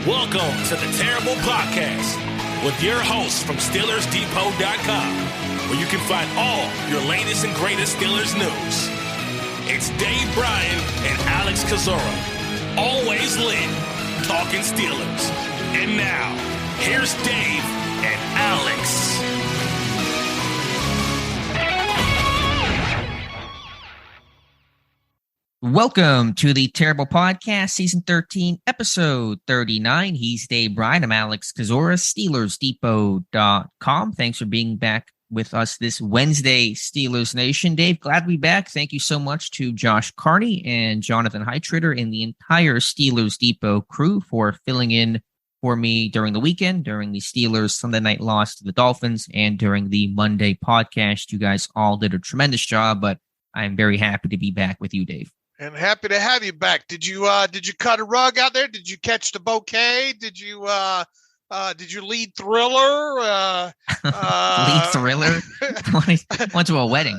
Welcome to the Terrible Podcast with your hosts from SteelersDepot.com, where you can find all your latest and greatest Steelers news. It's Dave Bryan and Alex Kozora, always lit, talking Steelers. And now, here's Dave and Alex. Welcome to the Terrible Podcast, Season 13, Episode 39. He's Dave Bryan. I'm Alex Kozora, SteelersDepot.com. Thanks for being back with us this Wednesday, Steelers Nation. Dave, glad to be back. Thank you so much to Josh Carney and Jonathan Heitritter and the entire Steelers Depot crew for filling in for me during the weekend, during the Steelers Sunday night loss to the Dolphins, and during the Monday podcast. You guys all did a tremendous job, but I'm very happy to be back with you, Dave. And happy to have you back. Did you cut a rug out there? Did you catch the bouquet? Did you lead Thriller? Lead Thriller? Went to a wedding.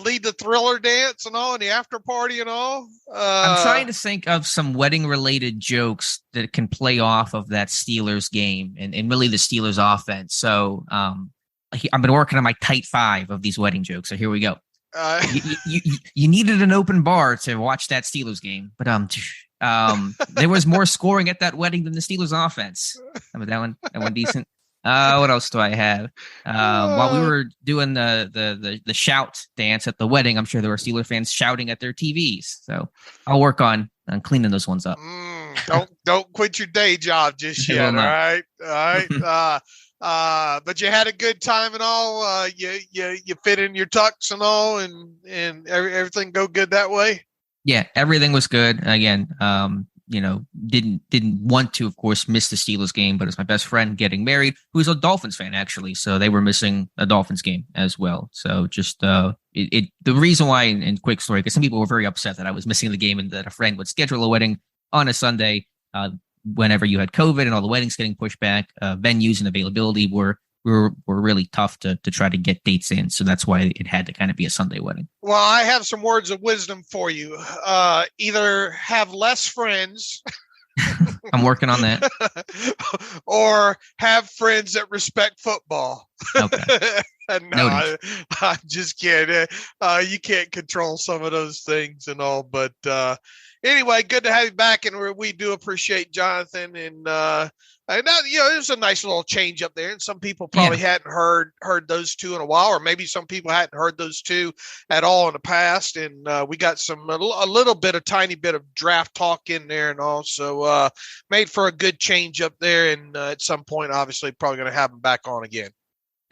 Lead the Thriller dance and all, and the after party and all. I'm trying to think of some wedding related jokes that can play off of that Steelers game and really the Steelers offense. So I've been working on my tight five of these wedding jokes. So here we go. You needed an open bar to watch that Steelers game, but there was more scoring at that wedding than the Steelers offense. That one decent. What else do I have? While we were doing the shout dance at the wedding, I'm sure there were Steelers fans shouting at their TVs. So I'll work on cleaning those ones up. Don't quit your day job just yet. All right. But you had a good time and all. You fit in your tux and all, and everything go good that way. Yeah, everything was good. Again, didn't want to, of course, miss the Steelers game, but it's my best friend getting married, who's a Dolphins fan actually, so they were missing a Dolphins game as well. So just the reason why, and quick story, because some people were very upset that I was missing the game and that a friend would schedule a wedding on a Sunday. Whenever you had COVID and all the weddings getting pushed back, venues and availability were really tough to try to get dates in. So that's why it had to kind of be a Sunday wedding. Well, I have some words of wisdom for you. Either have less friends. I'm working on that. Or have friends that respect football. Okay. No, I'm just kidding. You can't control some of those things and all, but anyway, good to have you back, and we do appreciate Jonathan. And it was a nice little change up there, and some people probably hadn't heard those two in a while, or maybe some people hadn't heard those two at all in the past. And we got a tiny bit of draft talk in there, and also made for a good change up there. And at some point, obviously, probably going to have them back on again.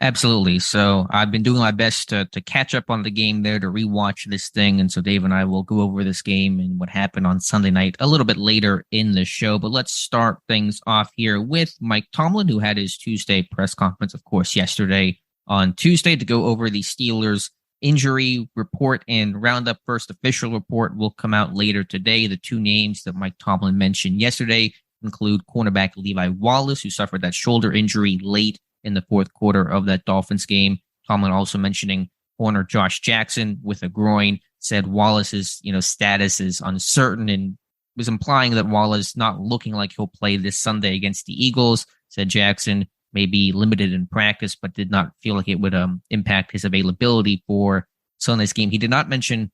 Absolutely. So I've been doing my best to catch up on the game there, to rewatch this thing. And so Dave and I will go over this game and what happened on Sunday night a little bit later in the show. But let's start things off here with Mike Tomlin, who had his Tuesday press conference, of course, yesterday on Tuesday to go over the Steelers injury report, and roundup first official report will come out later today. The two names that Mike Tomlin mentioned yesterday include cornerback Levi Wallace, who suffered that shoulder injury late in the fourth quarter of that Dolphins game. Tomlin also mentioning corner Josh Jackson with a groin, said Wallace's status is uncertain, and was implying that Wallace not looking like he'll play this Sunday against the Eagles. Said Jackson may be limited in practice, but did not feel like it would impact his availability for Sunday's game. He did not mention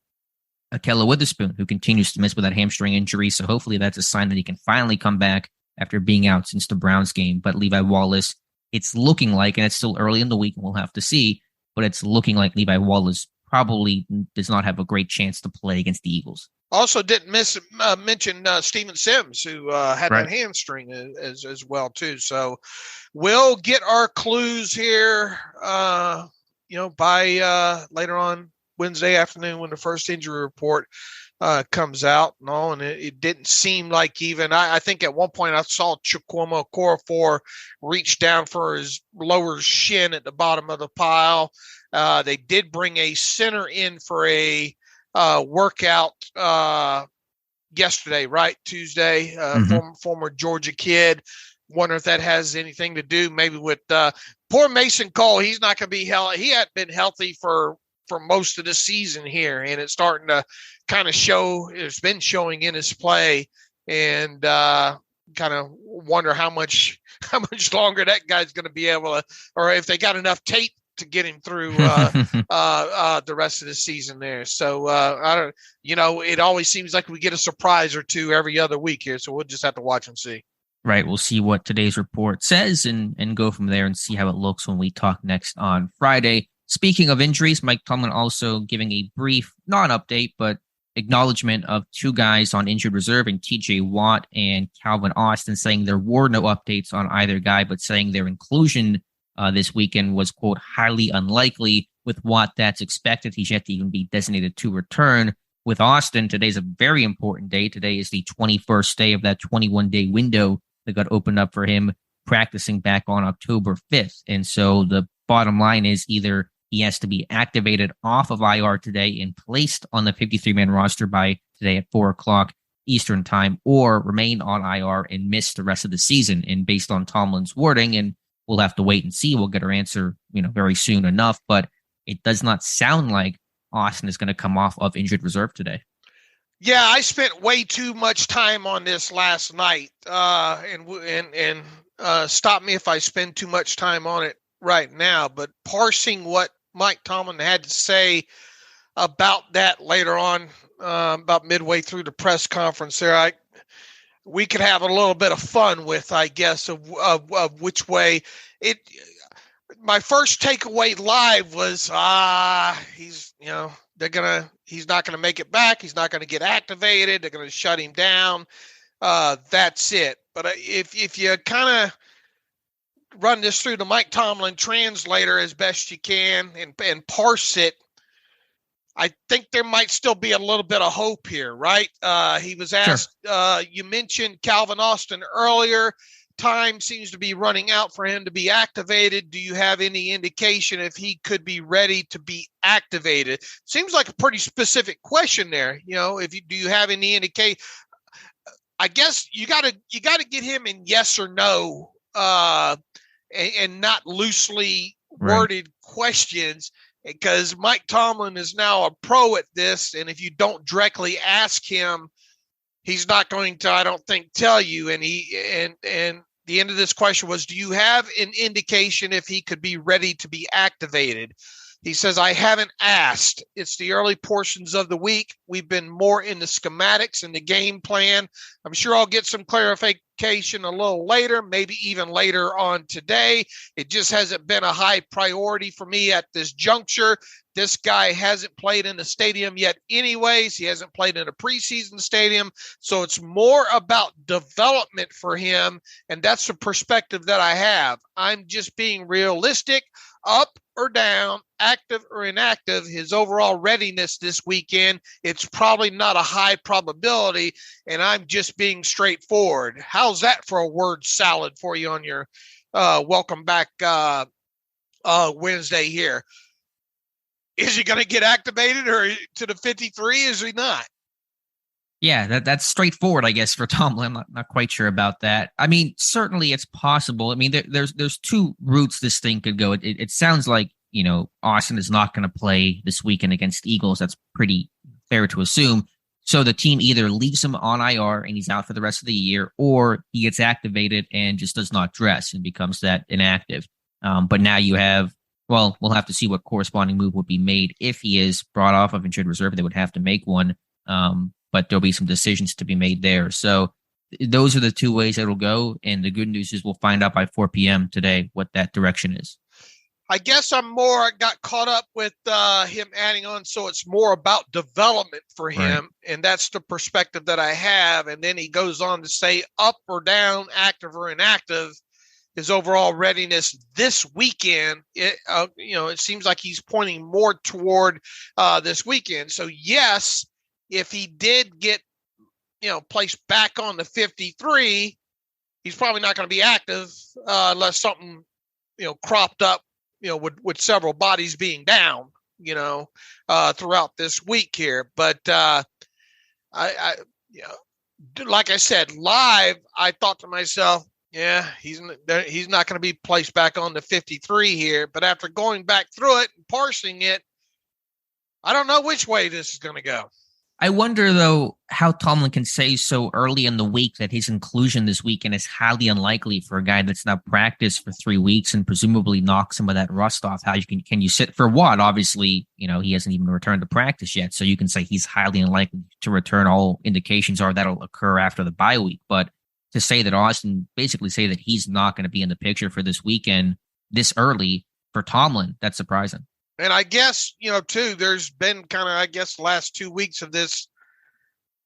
Ahkello Witherspoon, who continues to miss with that hamstring injury, so hopefully that's a sign that he can finally come back after being out since the Browns game. But Levi Wallace, it's looking like, and it's still early in the week and we'll have to see, but it's looking like Levi Wallace probably does not have a great chance to play against the Eagles. Also didn't mention Steven Sims, who had that hamstring as well too. So we'll get our clues here, by later on Wednesday afternoon when the first injury report comes out and all. And it didn't seem like even, I think at one point I saw Chukwuma Okorafor reach down for his lower shin at the bottom of the pile. They did bring a center in for a workout yesterday, right? Tuesday, former Georgia kid. Wonder if that has anything to do maybe with poor Mason Cole. He's not going to be healthy. He hadn't been healthy for most of the season here, and it's starting to kind of show. It's been showing in his play, and kind of wonder how much longer that guy's going to be able to, or if they got enough tape to get him through the rest of the season there. So I don't, it always seems like we get a surprise or two every other week here. So we'll just have to watch and see. Right. We'll see what today's report says and go from there and see how it looks when we talk next on Friday. Speaking of injuries, Mike Tomlin also giving a brief, non-update, but acknowledgement of two guys on injured reserve in TJ Watt and Calvin Austin, saying there were no updates on either guy, but saying their inclusion this weekend was, quote, highly unlikely. With Watt, that's expected. He's yet to even be designated to return. With Austin, today's a very important day. Today is the 21st day of that 21-day window that got opened up for him practicing back on October 5th. And so the bottom line is either he has to be activated off of IR today and placed on the 53-man roster by today at 4 o'clock Eastern time, or remain on IR and miss the rest of the season. And based on Tomlin's wording, and we'll have to wait and see, we'll get our answer, very soon enough, but it does not sound like Austin is going to come off of injured reserve today. Yeah, I spent way too much time on this last night, and stop me if I spend too much time on it right now, but parsing what Mike Tomlin had to say about that later on, about midway through the press conference there, we could have a little bit of fun with, I guess, of which way it. My first takeaway live was, he's not going to make it back. He's not going to get activated. They're going to shut him down. That's it. But if you kind of run this through the Mike Tomlin translator as best you can and parse it, I think there might still be a little bit of hope here, right? He was asked, sure. You mentioned Calvin Austin earlier. Time seems to be running out for him to be activated. Do you have any indication if he could be ready to be activated? Seems like a pretty specific question there. Do you have any indication? I guess you got to get him in yes or no, and not loosely worded questions, because Mike Tomlin is now a pro at this. And if you don't directly ask him, he's not going to, I don't think, tell you. And the end of this question was, do you have an indication if he could be ready to be activated? He says, I haven't asked. It's the early portions of the week. We've been more in the schematics and the game plan. I'm sure I'll get some clarification a little later, maybe even later on today. It just hasn't been a high priority for me at this juncture. This guy hasn't played in the stadium yet anyways. He hasn't played in a preseason stadium. So it's more about development for him. And that's the perspective that I have. I'm just being realistic. Up or down, active or inactive, his overall readiness this weekend, it's probably not a high probability, and I'm just being straightforward. How's that for a word salad for you on your welcome back Wednesday here? Is he going to get activated or to the 53? Is he not? Yeah, that's straightforward, I guess, for Tomlin. I'm not quite sure about that. I mean, certainly it's possible. I mean, there's two routes this thing could go. It sounds like, Austin is not going to play this weekend against Eagles. That's pretty fair to assume. So the team either leaves him on IR and he's out for the rest of the year, or he gets activated and just does not dress and becomes that inactive. But now you have, well, we'll have to see what corresponding move would be made if he is brought off of injured reserve. They would have to make one. But there'll be some decisions to be made there. So those are the two ways it'll go. And the good news is we'll find out by 4 p.m. today what that direction is. I guess I got caught up with him adding on. So it's more about development for him. Right. And that's the perspective that I have. And then he goes on to say up or down, active or inactive, his overall readiness this weekend. It seems like he's pointing more toward this weekend. So yes, if he did get, placed back on the 53, he's probably not going to be active unless something, cropped up, with several bodies being down, throughout this week here. But like I said, live, I thought to myself, yeah, he's not going to be placed back on the 53 here. But after going back through it and parsing it, I don't know which way this is going to go. I wonder, though, how Tomlin can say so early in the week that his inclusion this weekend is highly unlikely for a guy that's not practiced for 3 weeks and presumably knock some of that rust off. How can you sit for what? Obviously, he hasn't even returned to practice yet, so you can say he's highly unlikely to return. All indications are that'll occur after the bye week. But to say that Austin basically say that he's not going to be in the picture for this weekend this early for Tomlin, that's surprising. And I guess, too, there's been kind of, the last 2 weeks of this,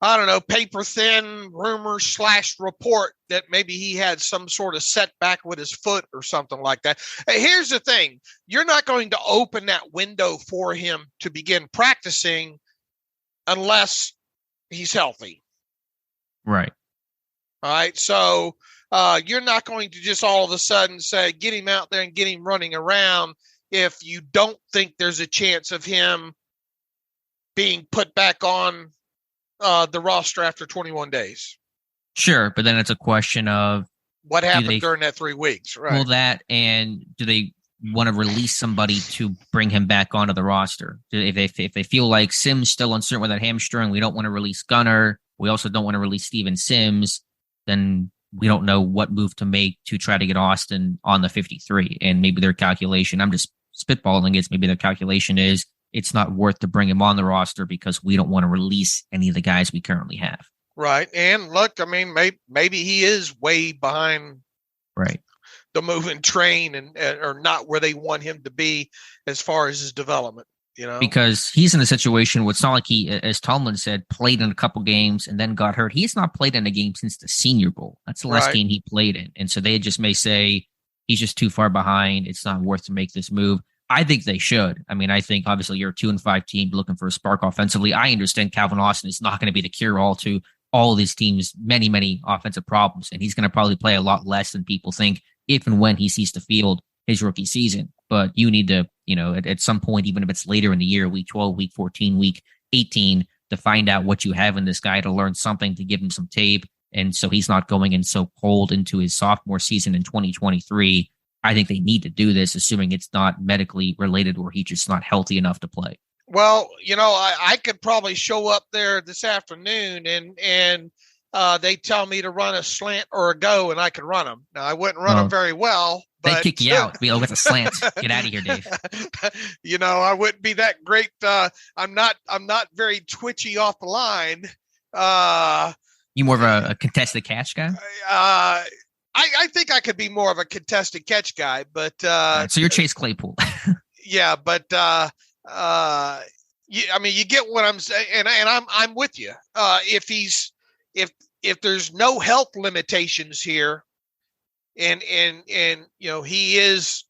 I don't know, paper thin rumor / report that maybe he had some sort of setback with his foot or something like that. Hey, here's the thing. You're not going to open that window for him to begin practicing unless he's healthy. Right. All right. So you're not going to just all of a sudden say, get him out there and get him running around if you don't think there's a chance of him being put back on the roster after 21 days. Sure, but then it's a question of what happened during that 3 weeks, right? Well, that, and do they want to release somebody to bring him back onto the roster? If they feel like Sims still uncertain with that hamstring, we don't want to release Gunner. We also don't want to release Steven Sims. Then we don't know what move to make to try to get Austin on the 53. And maybe their calculation, I'm just spitballing it, maybe their calculation is it's not worth to bring him on the roster because we don't want to release any of the guys we currently have. Right. And look, I mean, maybe he is way behind the moving train and or not where they want him to be as far as his development, Because he's in a situation where it's not like he, as Tomlin said, played in a couple games and then got hurt. He's not played in a game since the Senior Bowl. That's the last game he played in. And so they just may say he's just too far behind. It's not worth to make this move. I think they should. I mean, I think obviously you're a 2-5 team looking for a spark offensively. I understand Calvin Austin is not going to be the cure-all to all of these teams' many, many offensive problems, and he's going to probably play a lot less than people think if and when he sees the field his rookie season. But you need to, at some point, even if it's later in the year, week 12, week 14, week 18, to find out what you have in this guy, to learn something, to give him some tape, and so he's not going in so cold into his sophomore season in 2023. I think they need to do this, assuming it's not medically related or he's just not healthy enough to play. Well, I could probably show up there this afternoon and they tell me to run a slant or a go, and I can run them. Now, I wouldn't run them very well. But they kick you out. We'll get the slant. Get out of here, Dave. I wouldn't be that great. I'm not very twitchy off the line. You more of a contested catch guy? I think I could be more of a contested catch guy, but so you're Chase Claypool. Yeah, but you get what I'm saying, and I'm with you. If there's no health limitations here, and he is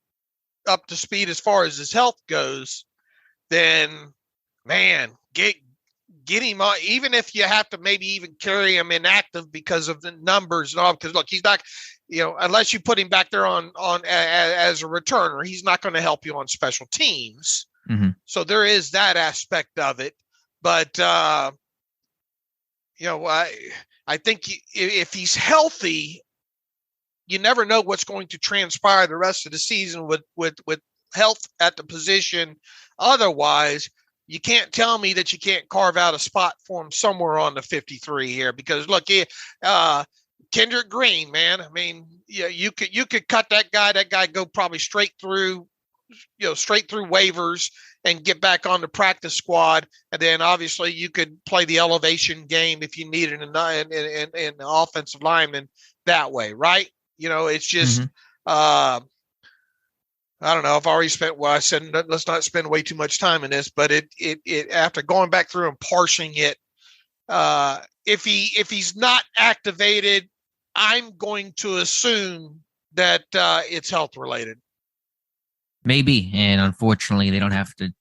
up to speed as far as his health goes, then man, get him on, even if you have to maybe even carry him inactive because of the numbers and all, because look, he's not, unless you put him back there on as a returner, he's not going to help you on special teams. Mm-hmm. So there is that aspect of it. But, I think if he's healthy, you never know what's going to transpire the rest of the season with health at the position. Otherwise, you can't tell me that you can't carve out a spot for him somewhere on the 53 here, because look, Kendrick Green, man, I mean, you could cut that guy go probably straight through waivers and get back on the practice squad. And then obviously you could play the elevation game if you needed an offensive lineman that way. Right. It's just, I don't know. I've already spent, I said, let's not spend way too much time in this, but it after going back through and parsing it, if he's not activated, I'm going to assume that it's health related. Maybe. And unfortunately, they don't have to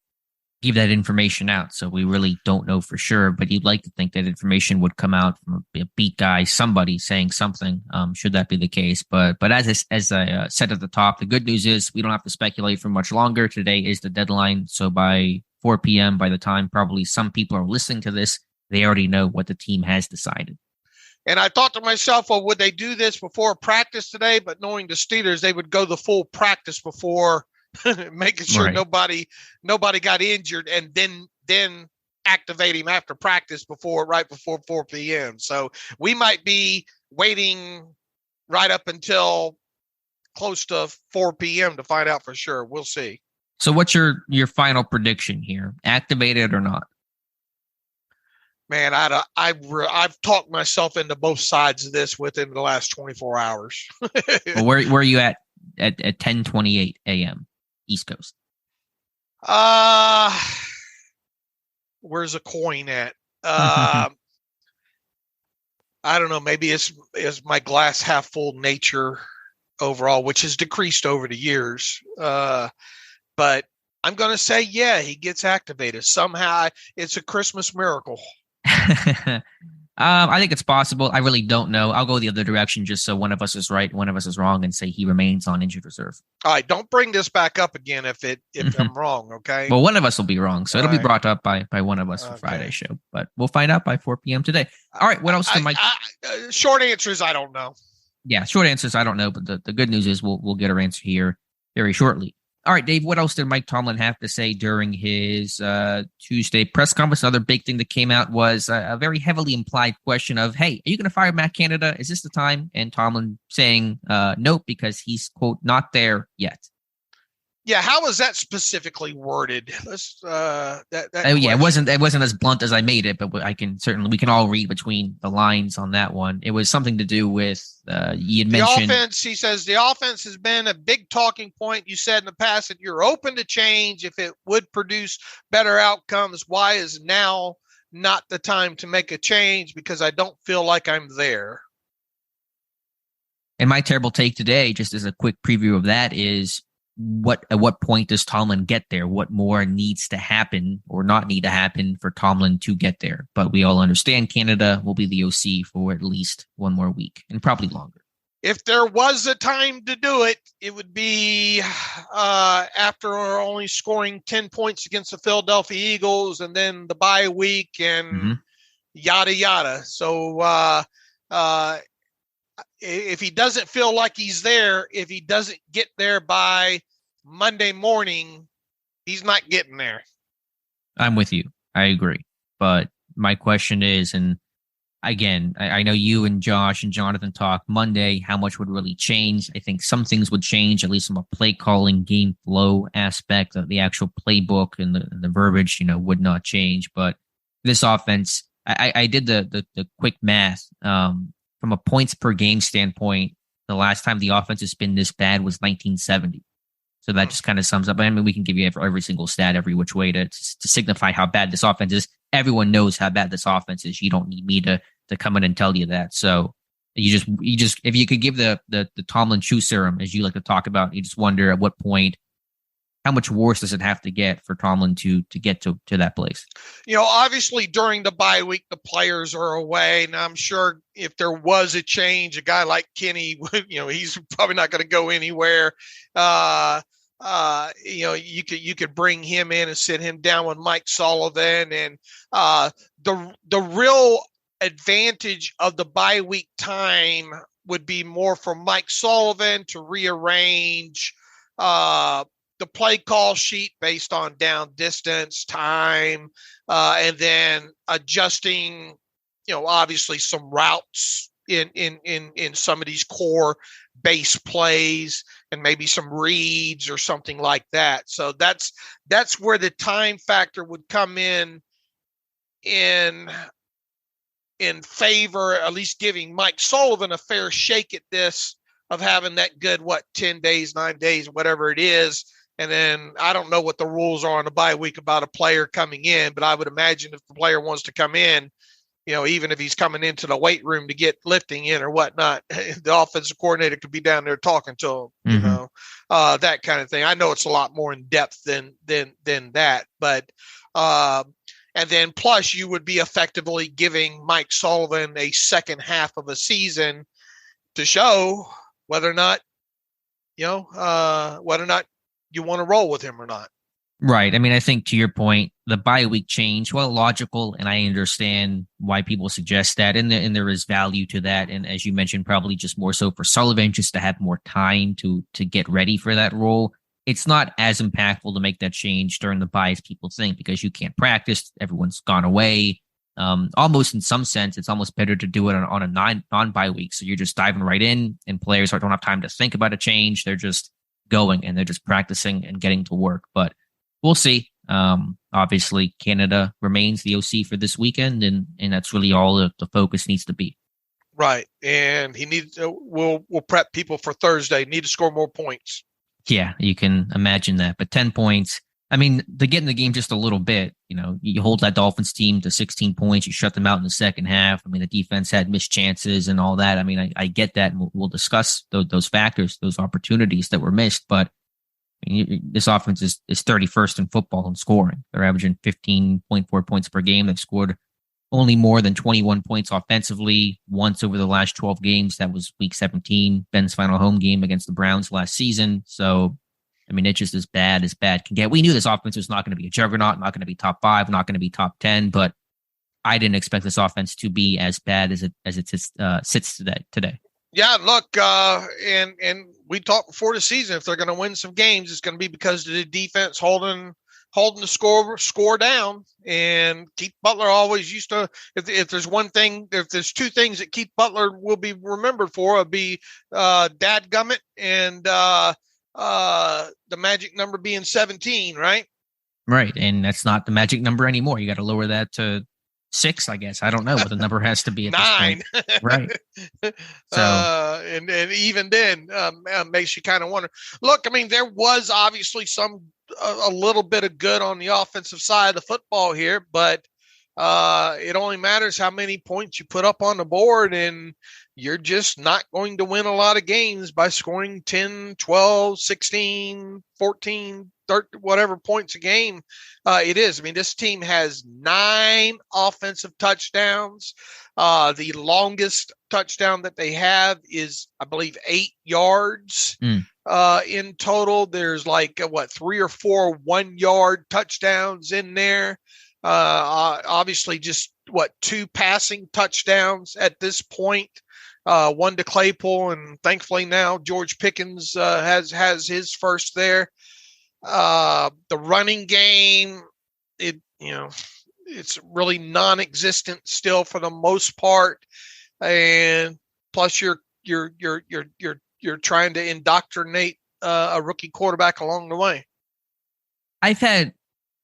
give that information out. So we really don't know for sure, but you'd like to think that information would come out from a beat guy, somebody saying something, should that be the case. But as I said at the top, the good news is we don't have to speculate for much longer. Today is the deadline. So by 4 p.m., by the time probably some people are listening to this, they already know what the team has decided. And I thought to myself, well, would they do this before practice today? But knowing the Steelers, they would go the full practice before making sure nobody got injured, and then activate him after practice right before 4 p.m. So we might be waiting right up until close to 4 p.m. to find out for sure. We'll see. So what's your final prediction here? Activated or not? Man, I've talked myself into both sides of this within the last 24 hours. Well, where are you at 10:28 a.m. East Coast? Where's a coin at? I don't know. Maybe it's my glass half full nature overall, which has decreased over the years. But I'm going to say, yeah, he gets activated. Somehow it's a Christmas miracle. I think it's possible. I really don't know. I'll go the other direction just so one of us is right, one of us is wrong, and say he remains on injured reserve. All right, don't bring this back up again if I'm wrong, okay? Well, one of us will be wrong, so it'll be brought up by one of us for Friday's show. But we'll find out by 4 p.m. today. All right, what else did Mike? Short answer is I don't know. Yeah, short answer is I don't know, but the good news is we'll get our answer here very shortly. All right, Dave, what else did Mike Tomlin have to say during his Tuesday press conference? Another big thing that came out was a very heavily implied question of, hey, are you going to fire Matt Canada? Is this the time? And Tomlin saying nope, because he's, quote, not there yet. Yeah, how was that specifically worded? Let's it wasn't as blunt as I made it, but we can all read between the lines on that one. It was something to do with you had mentioned the offense. He says the offense has been a big talking point. You said in the past that you're open to change if it would produce better outcomes. Why is now not the time to make a change? Because I don't feel like I'm there. And my terrible take today, just as a quick preview of that, is at what point does Tomlin get there? What more needs to happen or not need to happen for Tomlin to get there? But we all understand Canada will be the OC for at least one more week and probably longer. If there was a time to do it, it would be after only scoring 10 points against the Philadelphia Eagles and then the bye week and yada, yada. So if he doesn't feel like he's there, if he doesn't get there by Monday morning, he's not getting there. I'm with you. I agree. But my question is, and again, I know you and Josh and Jonathan talked Monday, how much would really change? I think some things would change, at least from a play calling, game flow aspect of the actual playbook and the verbiage, would not change. But this offense, I did the quick math. From a points per game standpoint, the last time the offense has been this bad was 1970. So that just kind of sums up. I mean, we can give you every single stat, every which way to signify how bad this offense is. Everyone knows how bad this offense is. You don't need me to come in and tell you that. So you just if you could give the Tomlin Chew serum, as you like to talk about, you just wonder at what point, how much worse does it have to get for Tomlin to get to that place? Obviously during the bye week, the players are away. And I'm sure if there was a change, a guy like Kenny, he's probably not going to go anywhere. You could bring him in and sit him down with Mike Sullivan. And the real advantage of the bye week time would be more for Mike Sullivan to rearrange the play call sheet based on down distance, time, and then adjusting, obviously some routes in some of these core base plays and maybe some reads or something like that. So that's where the time factor would come in favor, at least giving Mike Sullivan a fair shake at this, of having that good, 10 days, 9 days, whatever it is. And then I don't know what the rules are on the bye week about a player coming in, but I would imagine if the player wants to come in, even if he's coming into the weight room to get lifting in or whatnot, the offensive coordinator could be down there talking to him, that kind of thing. I know it's a lot more in depth than that, but and then plus you would be effectively giving Mike Sullivan a second half of a season to show whether or not you want to roll with him or not. Right. I mean, I think to your point, the bye week change, well, logical, and I understand why people suggest that, and there is value to that. And as you mentioned, probably just more so for Sullivan, just to have more time to get ready for that role. it's not as impactful to make that change during the bye as people think, because you can't practice. Everyone's gone away. Almost in some sense, it's almost better to do it on a non-bye week. So you're just diving right in, and players don't have time to think about a change. They're just going and they're just practicing and getting to work. But we'll see. Obviously, Canada remains the OC for this weekend, and that's really all the focus needs to be. Right, and he needs. We'll prep people for Thursday. Need to score more points. Yeah, you can imagine that. But 10 points, I mean, to get in the game just a little bit, you hold that Dolphins team to 16 points, you shut them out in the second half. I mean, the defense had missed chances and all that. I mean, I get that, and we'll discuss those factors, those opportunities that were missed. But I mean, this offense is 31st in football in scoring. They're averaging 15.4 points per game. They've scored only more than 21 points offensively once over the last 12 games. That was week 17, Ben's final home game against the Browns last season. So, I mean, it's just as bad can get. We knew this offense was not going to be a juggernaut, not going to be top 5, not going to be top 10, but I didn't expect this offense to be as bad as it sits today. Yeah, look, and we talked before the season, if they're going to win some games, it's going to be because of the defense holding the score down. And Keith Butler always used to, if there's two things that Keith Butler will be remembered for, it'll be dadgummit and the magic number being 17, right? Right, and that's not the magic number anymore. You got to lower that to 6, I guess. I don't know what the number has to be at 9. This point. Right. So, and even then, makes you kind of wonder. Look, I mean, there was obviously a little bit of good on the offensive side of the football here, but it only matters how many points you put up on the board, and you're just not going to win a lot of games by scoring 10, 12, 16, 14, 30, whatever points a game it is. I mean, this team has 9 offensive touchdowns. The longest touchdown that they have is, I believe, 8 yards in total. There's 3 or 4 1-yard touchdowns in there. Obviously, just 2 passing touchdowns at this point. 1 to Claypool, and thankfully now George Pickens has his first there. The running game, it's really non-existent still for the most part, and plus you're trying to indoctrinate a rookie quarterback along the way. I've had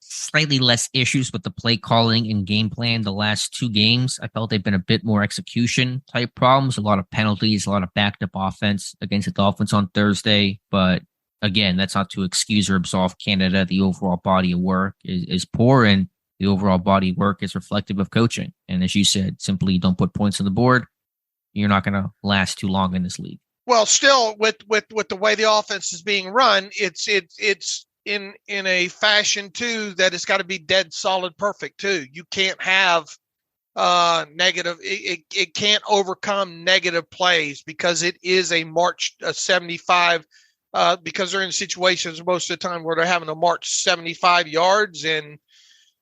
slightly less issues with the play calling and game plan the last 2 games. I felt they've been a bit more execution type problems, a lot of penalties, a lot of backed up offense against the Dolphins on Thursday. But again, that's not to excuse or absolve Canada. The overall body of work is poor, and the overall body of work is reflective of coaching. And as you said, simply don't put points on the board. You're not going to last too long in this league. Well, still with the way the offense is being run, it's in a fashion too that it's got to be dead solid perfect too. You can't have negative. It can't overcome negative plays because it is a 75. Because they're in situations most of the time where they're having to march 75 yards, and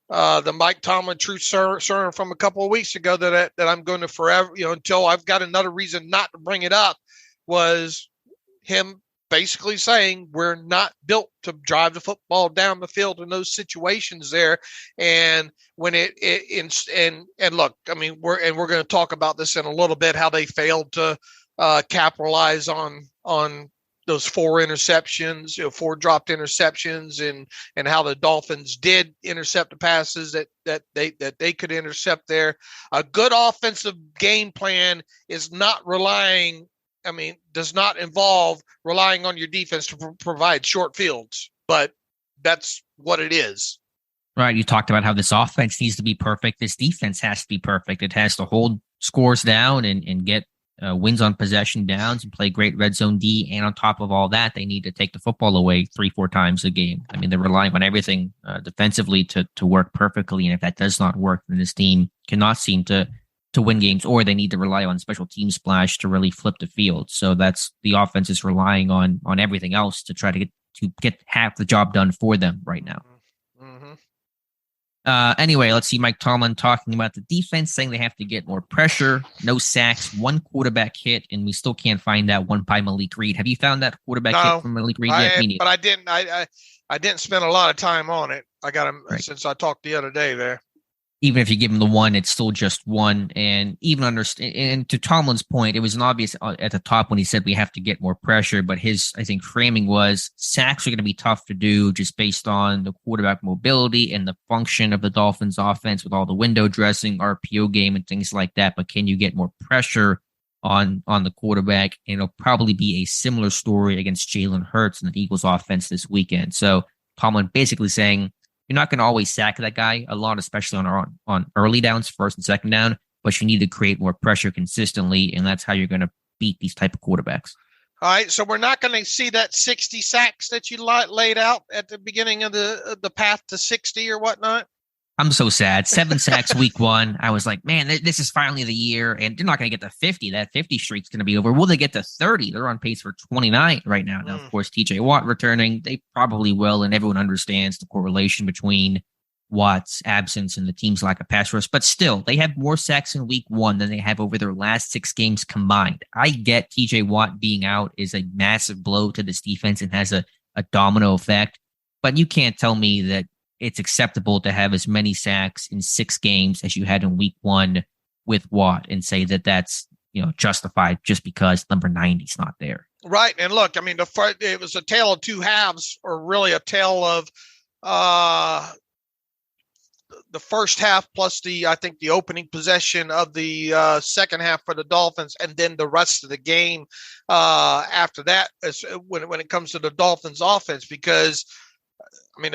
the Mike Tomlin truth sermon from a couple of weeks ago that I'm going to forever, until I've got another reason not to bring it up, was him basically saying we're not built to drive the football down the field in those situations there. And when and look, I mean, we're going to talk about this in a little bit, how they failed to capitalize on those 4 interceptions, 4 dropped interceptions, and how the Dolphins did intercept the passes that they could intercept there. A good offensive game plan is not does not involve relying on your defense to provide short fields, but that's what it is. Right. You talked about how this offense needs to be perfect. This defense has to be perfect. It has to hold scores down and get wins on possession downs and play great red zone D. And on top of all that, they need to take the football away 3-4 times a game. I mean, they're relying on everything defensively to work perfectly. And if that does not work, then this team cannot seem to win games, or they need to rely on special team splash to really flip the field. So that's the offense is relying on everything else to try to get half the job done for them right now. Mm-hmm. Anyway, let's see Mike Tomlin talking about the defense, saying they have to get more pressure, no sacks, one quarterback hit, and we still can't find that one by Malik Reed. Have you found that quarterback hit from Malik Reed yet? But I didn't. I didn't spend a lot of time on it. I got him since I talked the other day there. Even if you give him the one, it's still just one. And even understand. And to Tomlin's point, it was an obvious at the top when he said we have to get more pressure. But his, I think, framing was sacks are going to be tough to do just based on the quarterback mobility and the function of the Dolphins' offense with all the window dressing, RPO game, and things like that. But can you get more pressure on the quarterback? And it'll probably be a similar story against Jalen Hurts and the Eagles' offense this weekend. So Tomlin basically saying, you're not going to always sack that guy a lot, especially on early downs, first and second down, but you need to create more pressure consistently, and that's how you're going to beat these type of quarterbacks. All right, so we're not going to see that 60 sacks that you laid out at the beginning of the path to 60 or whatnot? I'm so sad. 7 sacks week 1. I was like, man, this is finally the year, and they're not going to get to 50. That 50 streak's going to be over. Will they get to 30? They're on pace for 29 right now. Now, of course, TJ Watt returning. They probably will, and everyone understands the correlation between Watt's absence and the team's lack of pass rush. But still, they have more sacks in week 1 than they have over their last 6 games combined. I get TJ Watt being out is a massive blow to this defense and has a domino effect, but you can't tell me that it's acceptable to have as many sacks in 6 games as you had in week 1 with Watt and say that that's, justified just because number 90 is not there. Right. And look, I mean, it was a tale of 2 halves, or really a tale of the first half plus I think the opening possession of the second half for the Dolphins, and then the rest of the game after that when it comes to the Dolphins offense, because I mean,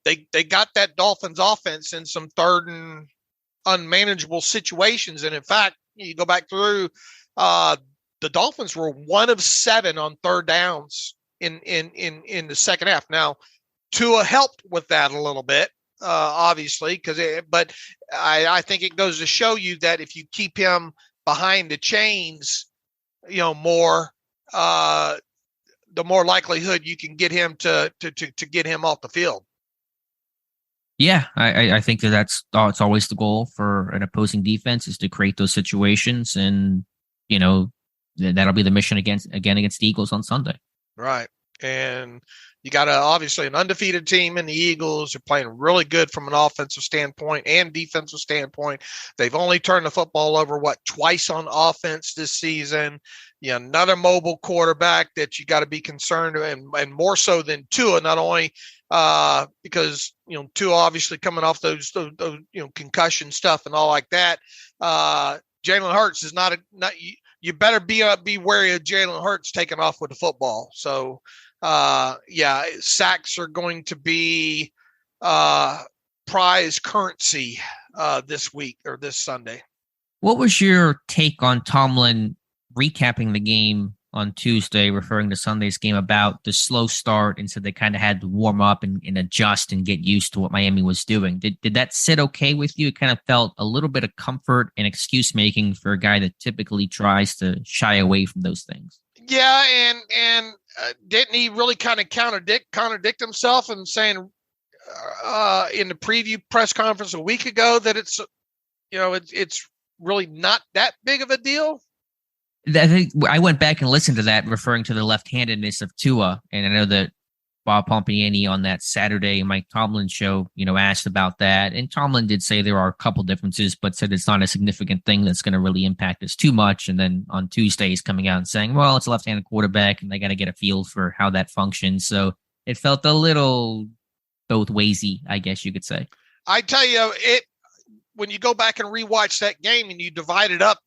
They got that Dolphins offense in some third and unmanageable situations. And in fact, you go back through, the Dolphins were 1 of 7 on third downs in the second half. Now, Tua helped with that a little bit, obviously, but I think it goes to show you that if you keep him behind the chains, more, the more likelihood you can get him to get him off the field. Yeah, I think it's always the goal for an opposing defense is to create those situations, and that'll be the mission against the Eagles on Sunday. Right, and you got obviously an undefeated team in the Eagles. They're playing really good from an offensive standpoint and defensive standpoint. They've only turned the football over twice on offense this season. Another mobile quarterback that you got to be concerned, and more so than Tua, not only because Tua obviously coming off those concussion stuff and all like that. Jalen Hurts is not you better be wary of Jalen Hurts taking off with the football. So sacks are going to be prize currency this week or this Sunday. What was your take on Tomlin recapping the game on Tuesday, referring to Sunday's game about the slow start, and said they kind of had to warm up and adjust and get used to what Miami was doing? Did that sit okay with you? It kind of felt a little bit of comfort and excuse making for a guy that typically tries to shy away from those things. Yeah, and didn't he really kind of contradict himself and saying in the preview press conference a week ago that it's really not that big of a deal? I think I went back and listened to that, referring to the left-handedness of Tua, and I know that Bob Pompiani on that Saturday Mike Tomlin show, asked about that, and Tomlin did say there are a couple differences, but said it's not a significant thing that's going to really impact us too much. And then on Tuesday, he's coming out and saying, well, it's a left-handed quarterback, and they got to get a feel for how that functions. So it felt a little both waysy, I guess you could say. I tell you, when you go back and rewatch that game and you divide it up,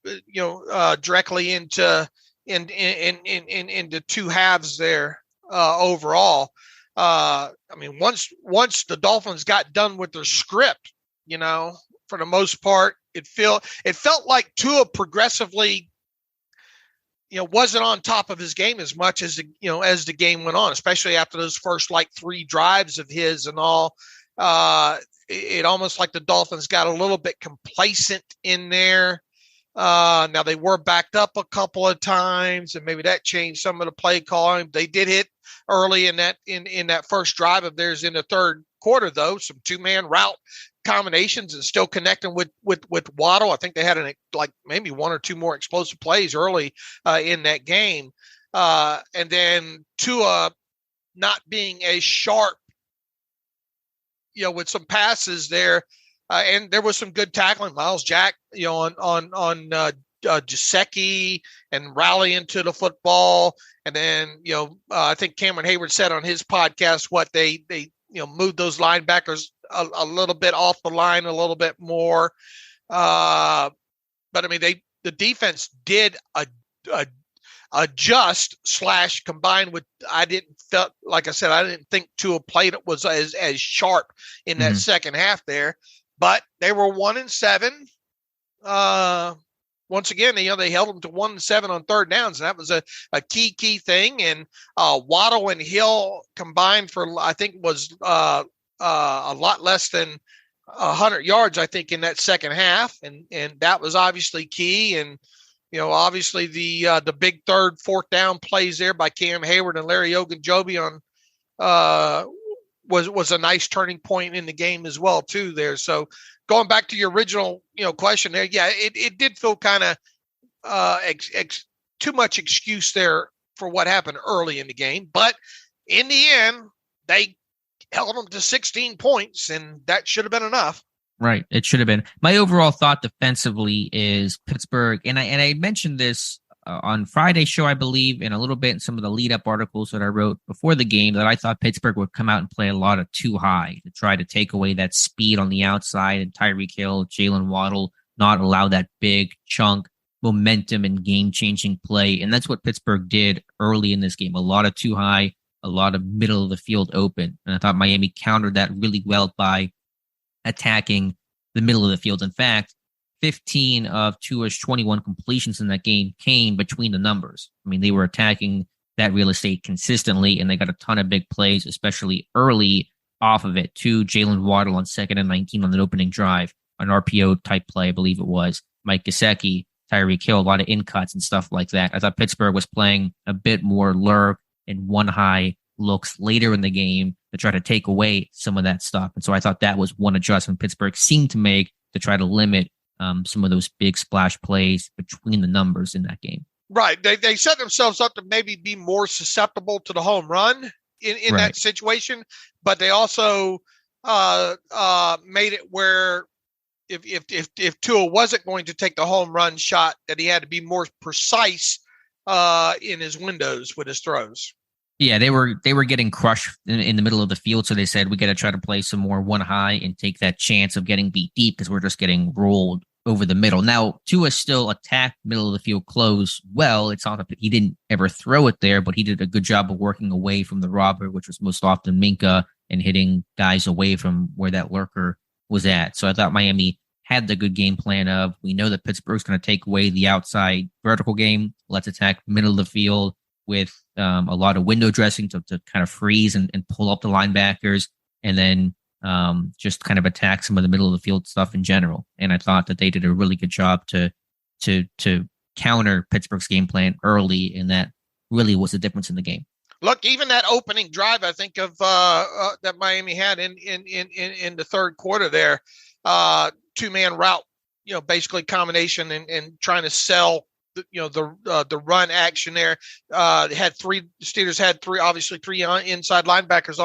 directly into 2 halves there overall. I mean, once the Dolphins got done with their script, for the most part, it felt like Tua progressively, wasn't on top of his game as much as as the game went on, especially after those first 3 drives of his and all. It almost like the Dolphins got a little bit complacent in there. Now they were backed up a couple of times, and maybe that changed some of the play calling. They did hit early in that first drive of theirs in the third quarter, though, some 2-man route combinations and still connecting with Waddle. I think they had maybe 1 or 2 more explosive plays early in that game. And then Tua not being as sharp, with some passes there. And there was some good tackling. Miles Jack, on Gesicki and rallying to the football. And then, I think Cameron Hayward said on his podcast they moved those linebackers a little bit off the line a little bit more. But I mean, the defense did adjust / combine with, I didn't think Tua played it was as sharp in that second half there, but they were 1-7. Once again, they held them to 1-7 on third downs, and that was a key thing. And Waddle and Hill combined for, I think, was a lot less than 100 yards, I think, in that second half, and that was obviously key. And obviously the big third, fourth down plays there by Cam Hayward and Larry Ogunjobi was a nice turning point in the game as well too there. So going back to your original question there, yeah, it did feel kind of too much excuse there for what happened early in the game, but in the end they held them to 16 points, and that should have been enough. Right. It should have been. My overall thought defensively is Pittsburgh, and I mentioned this on Friday's show, I believe, and a little bit in some of the lead-up articles that I wrote before the game, that I thought Pittsburgh would come out and play a lot of too high to try to take away that speed on the outside, and Tyreek Hill, Jalen Waddle not allow that big chunk momentum and game-changing play. And that's what Pittsburgh did early in this game. A lot of too high, a lot of middle of the field open. And I thought Miami countered that really well by attacking the middle of the field. In fact, 15 of Tua's 21 completions in that game came between the numbers. I mean, they were attacking that real estate consistently, and they got a ton of big plays, especially early off of it, to Jalen Waddle on 2nd and 19 on the opening drive, an RPO type play, I believe it was. Mike Gesicki, Tyreek Hill, a lot of in-cuts and stuff like that. I thought Pittsburgh was playing a bit more lurk and one high looks later in the game to try to take away some of that stuff. And so I thought that was one adjustment Pittsburgh seemed to make to try to limit some of those big splash plays between the numbers in that game. Right. They set themselves up to maybe be more susceptible to the home run in that situation, but they also made it where if Tua wasn't going to take the home run shot, that he had to be more precise in his windows with his throws. Yeah, they were getting crushed in the middle of the field, so they said we got to try to play some more one high and take that chance of getting beat deep because we're just getting rolled over the middle. Now, Tua still attacked middle of the field close well. It's not that he didn't ever throw it there, but he did a good job of working away from the robber, which was most often Minka, and hitting guys away from where that lurker was at. So I thought Miami had the good game plan of, we know that Pittsburgh's going to take away the outside vertical game. Let's attack middle of the field with a lot of window dressing to kind of freeze and pull up the linebackers, and then just kind of attack some of the middle of the field stuff in general. And I thought that they did a really good job to counter Pittsburgh's game plan early, and that really was the difference in the game. Look, even that opening drive, I think of that Miami had in the third quarter there, 2-man route, basically combination and trying to sell the run action there. Steelers had three inside linebackers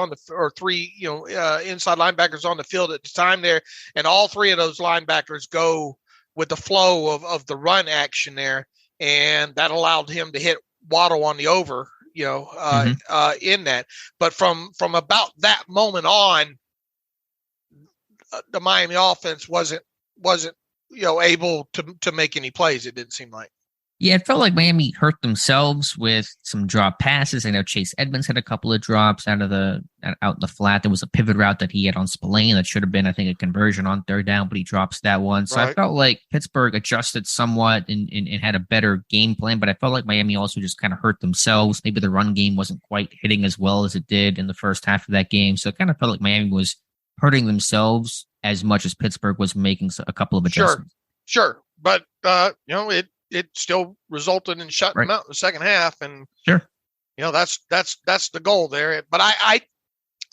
inside linebackers on the field at the time there, and all three of those linebackers go with the flow of the run action there, and that allowed him to hit Waddle on the over, in that. But from about that moment on, the Miami offense wasn't able to make any plays. It didn't seem like. Yeah, it felt like Miami hurt themselves with some drop passes. I know Chase Edmonds had a couple of drops out in the flat. There was a pivot route that he had on Spillane that should have been, I think, a conversion on third down, but he drops that one. So right. I felt like Pittsburgh adjusted somewhat and had a better game plan, but I felt like Miami also just kind of hurt themselves. Maybe the run game wasn't quite hitting as well as it did in the first half of that game. So it kind of felt like Miami was hurting themselves as much as Pittsburgh was making a couple of adjustments. Sure. But, it still resulted in shutting them out in the second half. And, sure, that's the goal there. But I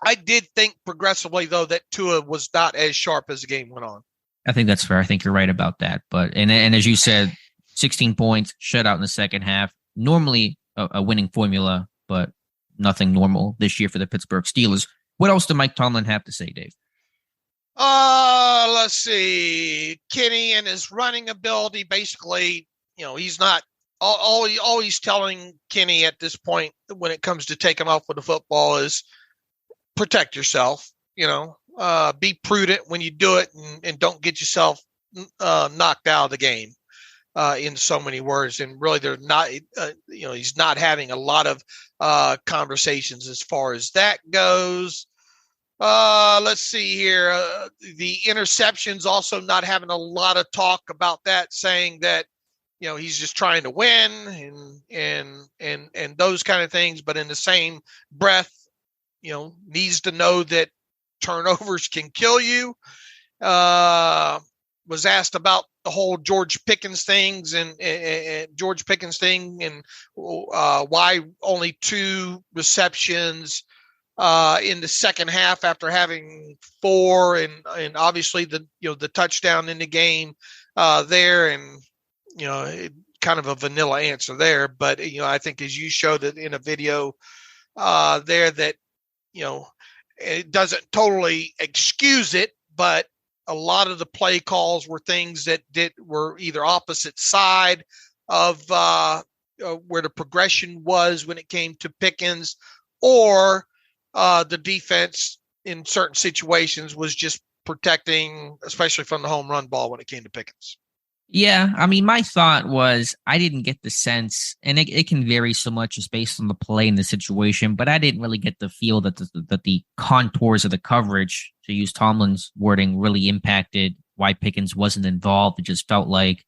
I did think progressively, though, that Tua was not as sharp as the game went on. I think that's fair. I think you're right about that. But and as you said, 16 points, shutout in the second half. Normally a winning formula, but nothing normal this year for the Pittsburgh Steelers. What else did Mike Tomlin have to say, Dave? Let's see. Kenny and his running ability, basically, he's not all he's telling Kenny at this point when it comes to taking off with the football is protect yourself, be prudent when you do it and don't get yourself knocked out of the game, in so many words. And really, they're not, he's not having a lot of conversations as far as that goes. Let's see here. The interceptions, also not having a lot of talk about that, saying that, he's just trying to win and those kind of things. But in the same breath, needs to know that turnovers can kill you. Was asked about the whole George Pickens things and why only 2 receptions in the second half after having 4, and obviously the touchdown in the game there, and kind of a vanilla answer there. But I think as you showed it in a video there, that it doesn't totally excuse it, but a lot of the play calls were things that were either opposite side of where the progression was when it came to Pickens, or the defense in certain situations was just protecting, especially from the home run ball when it came to Pickens. Yeah, I mean, my thought was I didn't get the sense, and it can vary so much just based on the play and the situation, but I didn't really get the feel that the contours of the coverage, to use Tomlin's wording, really impacted why Pickens wasn't involved. It just felt like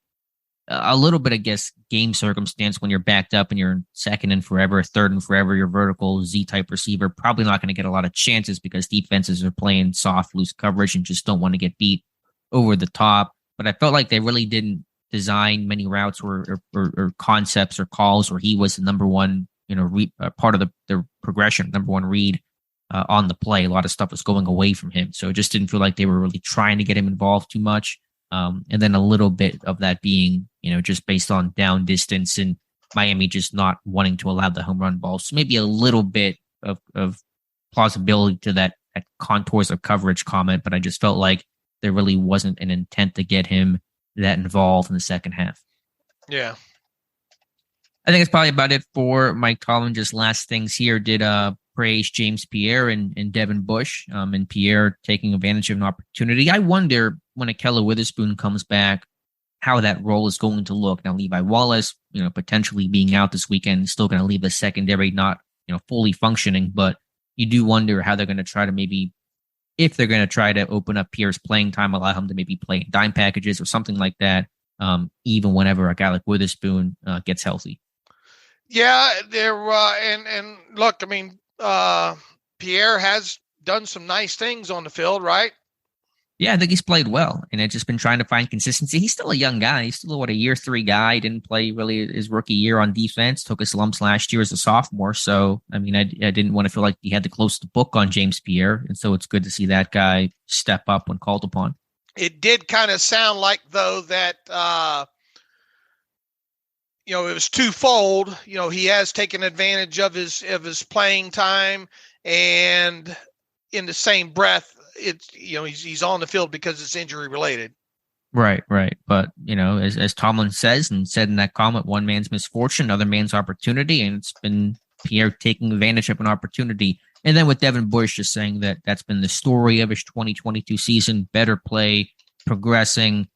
a little bit, I guess, game circumstance when you're backed up and you're second and forever, third and forever, your vertical Z-type receiver, probably not going to get a lot of chances because defenses are playing soft, loose coverage and just don't want to get beat over the top. But I felt like they really didn't design many routes or concepts or calls where he was the number one, part of the progression, number one read on the play. A lot of stuff was going away from him. So it just didn't feel like they were really trying to get him involved too much. And then a little bit of that being, just based on down distance and Miami just not wanting to allow the home run ball. So maybe a little bit of plausibility to that contours of coverage comment, but I just felt like there really wasn't an intent to get him that involved in the second half. Yeah. I think it's probably about it for Mike Tomlin. Just last things here. Did praise James Pierre and Devin Bush, and Pierre taking advantage of an opportunity. I wonder when Akella Witherspoon comes back, how that role is going to look. Now, Levi Wallace, potentially being out this weekend, still going to leave the secondary not, fully functioning, but you do wonder how they're going to try to maybe, if they're going to try to open up Pierre's playing time, allow him to maybe play in dime packages or something like that, even whenever a guy like Witherspoon gets healthy. Yeah, there. And look, I mean, Pierre has done some nice things on the field, right? Yeah, I think he's played well, and I've just been trying to find consistency. He's still a young guy. He's still, a year 3 guy. Didn't play really his rookie year on defense. Took his lumps last year as a sophomore. So, I mean, I didn't want to feel like he had to close the book on James Pierre, and so it's good to see that guy step up when called upon. It did kind of sound like, though, that it was twofold. He has taken advantage of his playing time, and in the same breath, it's he's on the field because it's injury related. Right. But as Tomlin says and said in that comment, one man's misfortune, another man's opportunity, and it's been Pierre taking advantage of an opportunity. And then with Devin Bush just saying that that's been the story of his 2022 season, better play, progressing.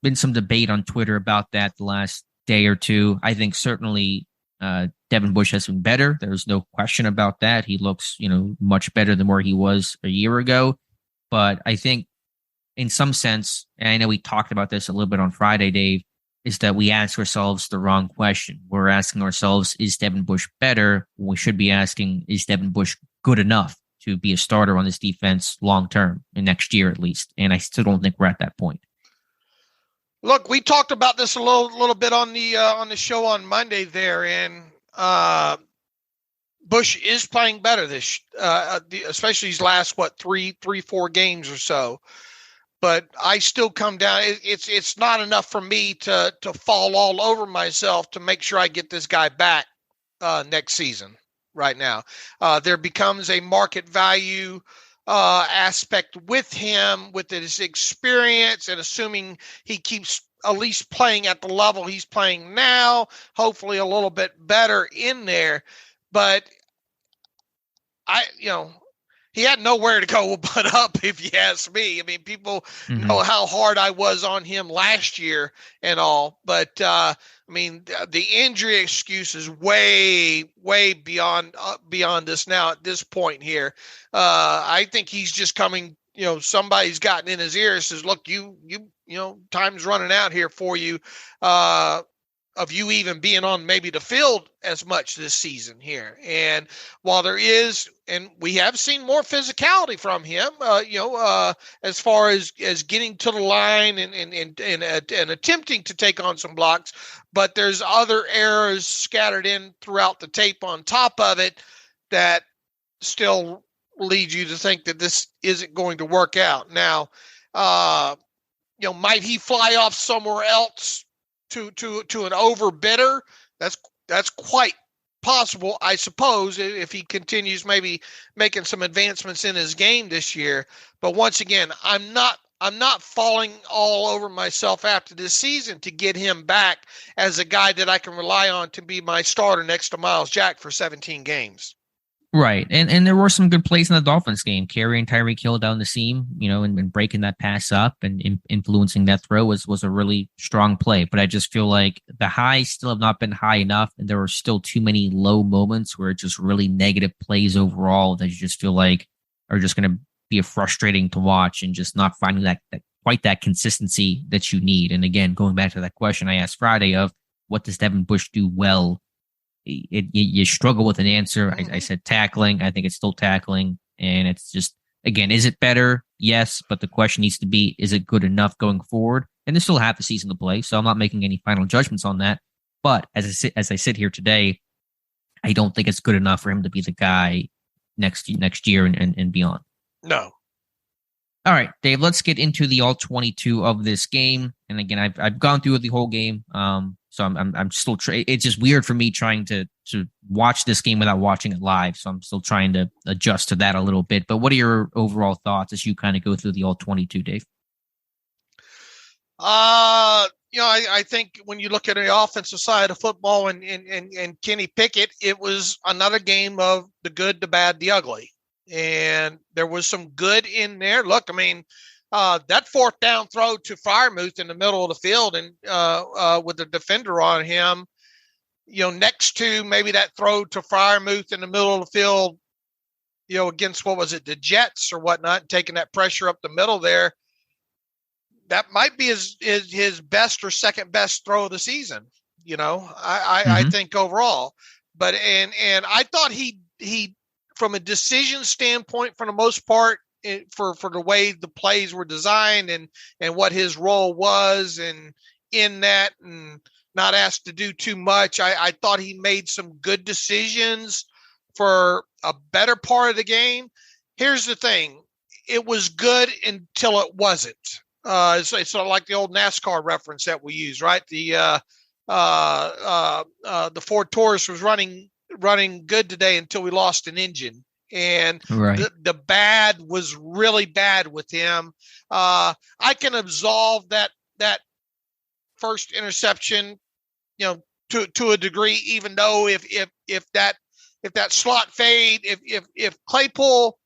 Been some debate on Twitter about that the last day or two. I think certainly Devin Bush has been better. There's no question about that. He looks, much better than where he was a year ago. But I think in some sense, and I know we talked about this a little bit on Friday, Dave, is that we ask ourselves the wrong question. We're asking ourselves, is Devin Bush better? We should be asking, is Devin Bush good enough to be a starter on this defense long term, and next year at least? And I still don't think we're at that point. Look, we talked about this a little bit on the show on Monday there, and Bush is playing better especially these last 4 games or so. But I still come down. It's not enough for me to fall all over myself to make sure I get this guy back next season. Right now, there becomes a market value aspect with him, with his experience, and assuming he keeps at least playing at the level he's playing now, hopefully a little bit better in there. But he had nowhere to go but up, if you ask me. I mean, people know how hard I was on him last year and all, but the injury excuse is way, way beyond this now at this point here. I think he's just coming. Somebody's gotten in his ear and says, "Look, you time's running out here for you." Of you even being on maybe the field as much this season here. And while there is, and we have seen more physicality from him, as far as getting to the line and attempting to take on some blocks, but there's other errors scattered in throughout the tape on top of it that still lead you to think that this isn't going to work out. Now, might he fly off somewhere else to an overbidder? That's quite possible, I suppose, if he continues maybe making some advancements in his game this year. But once again, I'm not falling all over myself after this season to get him back as a guy that I can rely on to be my starter next to Miles Jack for 17 games. Right. And there were some good plays in the Dolphins game, carrying Tyreek Hill down the seam, and breaking that pass up and influencing that throw was a really strong play. But I just feel like the highs still have not been high enough. And there are still too many low moments where it's just really negative plays overall that you just feel like are just going to be frustrating to watch and just not finding that quite that consistency that you need. And again, going back to that question I asked Friday of what does Devin Bush do well? You struggle with an answer. I said tackling. I think it's still tackling. And it's just, again, is it better? Yes. But the question needs to be, is it good enough going forward? And there's still half the season to play, so I'm not making any final judgments on that. But as I sit here today, I don't think it's good enough for him to be the guy next year and beyond. No. All right, Dave, let's get into the all 22 of this game. And again, I've gone through the whole game. So I'm still it's just weird for me trying to watch this game without watching it live. So I'm still trying to adjust to that a little bit. But what are your overall thoughts as you kind of go through the all 22, Dave? I think when you look at the offensive side of football and Kenny Pickett, it was another game of the good, the bad, the ugly. And there was some good in there. Look, I mean, that fourth down throw to Freiermuth in the middle of the field and with the defender on him, next to maybe that throw to Freiermuth in the middle of the field, against, what was it, the Jets or whatnot, taking that pressure up the middle there. That might be his best or second best throw of the season, I think overall. But and I thought he from a decision standpoint, for the most part, for the way the plays were designed and what his role was and in that and not asked to do too much, I thought he made some good decisions for a better part of the game. Here's the thing. It was good until it wasn't. It's sort of like the old NASCAR reference that we use, right? The Ford Taurus was running good today until we lost an engine. And right. the bad was really bad with him. I can absolve that first interception, to a degree, even though if that slot fade, if Claypool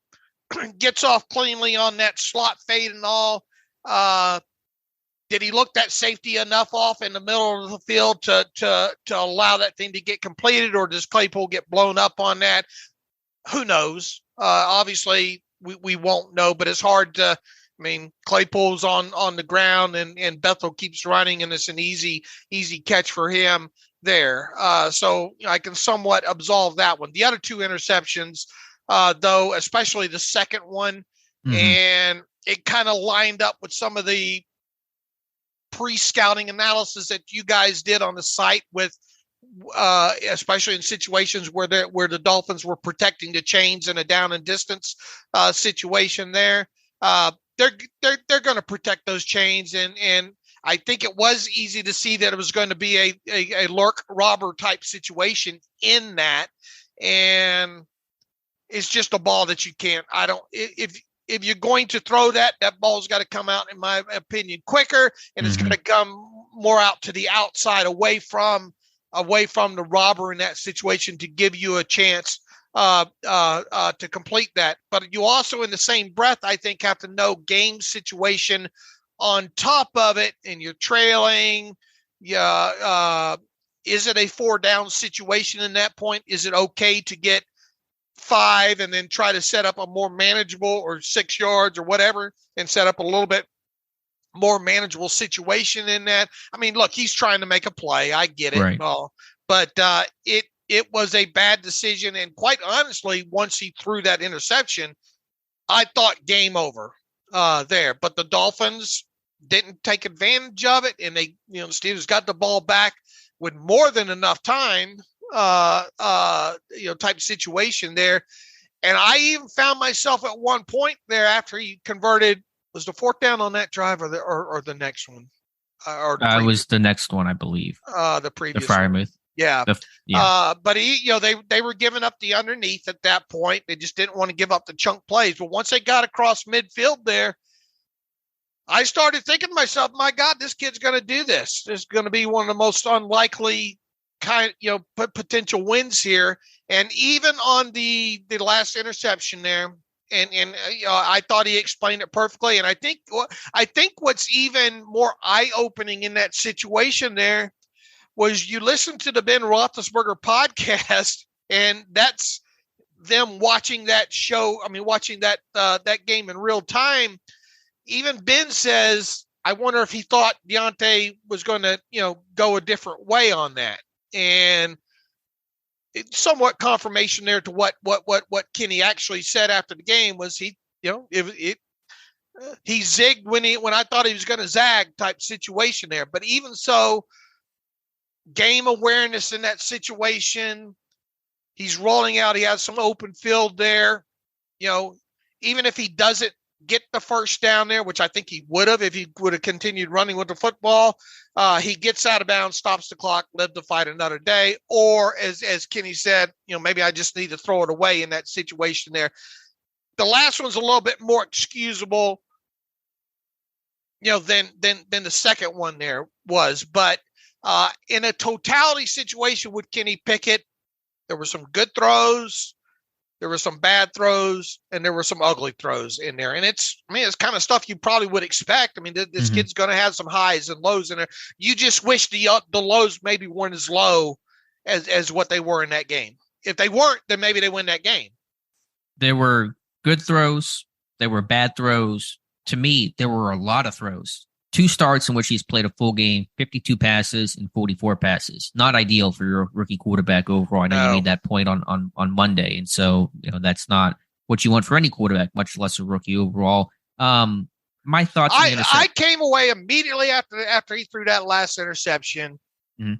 gets off cleanly on that slot fade and all, did he look that safety enough off in the middle of the field to allow that thing to get completed, or does Claypool get blown up on that? Who knows? Obviously, we won't know, but it's hard to. I mean, Claypool's on the ground and Bethel keeps running, and it's an easy catch for him there. So I can somewhat absolve that one. The other two interceptions, though, especially the second one, and it kind of lined up with some of the pre-scouting analysis that you guys did on the site with especially in situations where the Dolphins were protecting the chains in a down and distance situation there. They're going to protect those chains, and I think it was easy to see that it was going to be a lurk robber type situation in that, and it's just a ball that you can't. If you're going to throw that ball's got to come out, in my opinion, quicker, and it's going to come more out to the outside, away from the robber in that situation, to give you a chance to complete that. But you also, in the same breath, I think, have to know game situation on top of it, and you're trailing. Is it a 4-down situation in that point? Is it okay to get 5 and then try to set up a more manageable, or 6 yards or whatever, and set up a little bit more manageable situation in that? I mean, look, he's trying to make a play. I get it. Right. But it was a bad decision. And quite honestly, once he threw that interception, I thought game over there. But the Dolphins didn't take advantage of it, and the Steelers got the ball back with more than enough time, type situation there. And I even found myself at one point there, after he converted, was the 4th down on that drive or the next one? It was the next one, I believe. The previous the Freiermuth. Yeah. But they were giving up the underneath at that point. They just didn't want to give up the chunk plays. But once they got across midfield there, I started thinking to myself, my God, this kid's going to do this. This is going to be one of the most unlikely potential wins here. And even on the last interception there, and I thought he explained it perfectly. And I think what's even more eye-opening in that situation there was, you listen to the Ben Roethlisberger podcast, and that's them watching that show. I mean, watching that game in real time. Even Ben says, I wonder if he thought Deontay was going to, go a different way on that. And it's somewhat confirmation there to what Kenny actually said after the game was, he zigged when I thought he was going to zag type situation there. But even so, game awareness in that situation, he's rolling out. He has some open field there. Even if he doesn't get the first down there, which I think he would have if he would have continued running with the football, he gets out of bounds, stops the clock, live to fight another day. Or as Kenny said, maybe I just need to throw it away in that situation there. The last one's a little bit more excusable, than the second one there was. But in a totality situation with Kenny Pickett, there were some good throws, there were some bad throws, and there were some ugly throws in there. And it's kind of stuff you probably would expect. I mean, this kid's going to have some highs and lows in there. You just wish the lows maybe weren't as low as what they were in that game. If they weren't, then maybe they win that game. There were good throws. There were bad throws. To me, there were a lot of throws. 2 starts in which he's played a full game, 52 passes and 44 passes. Not ideal for your rookie quarterback overall. I know you made that point on Monday. And so, that's not what you want for any quarterback, much less a rookie overall. My thoughts. I came away immediately after he threw that last interception. Mm-hmm.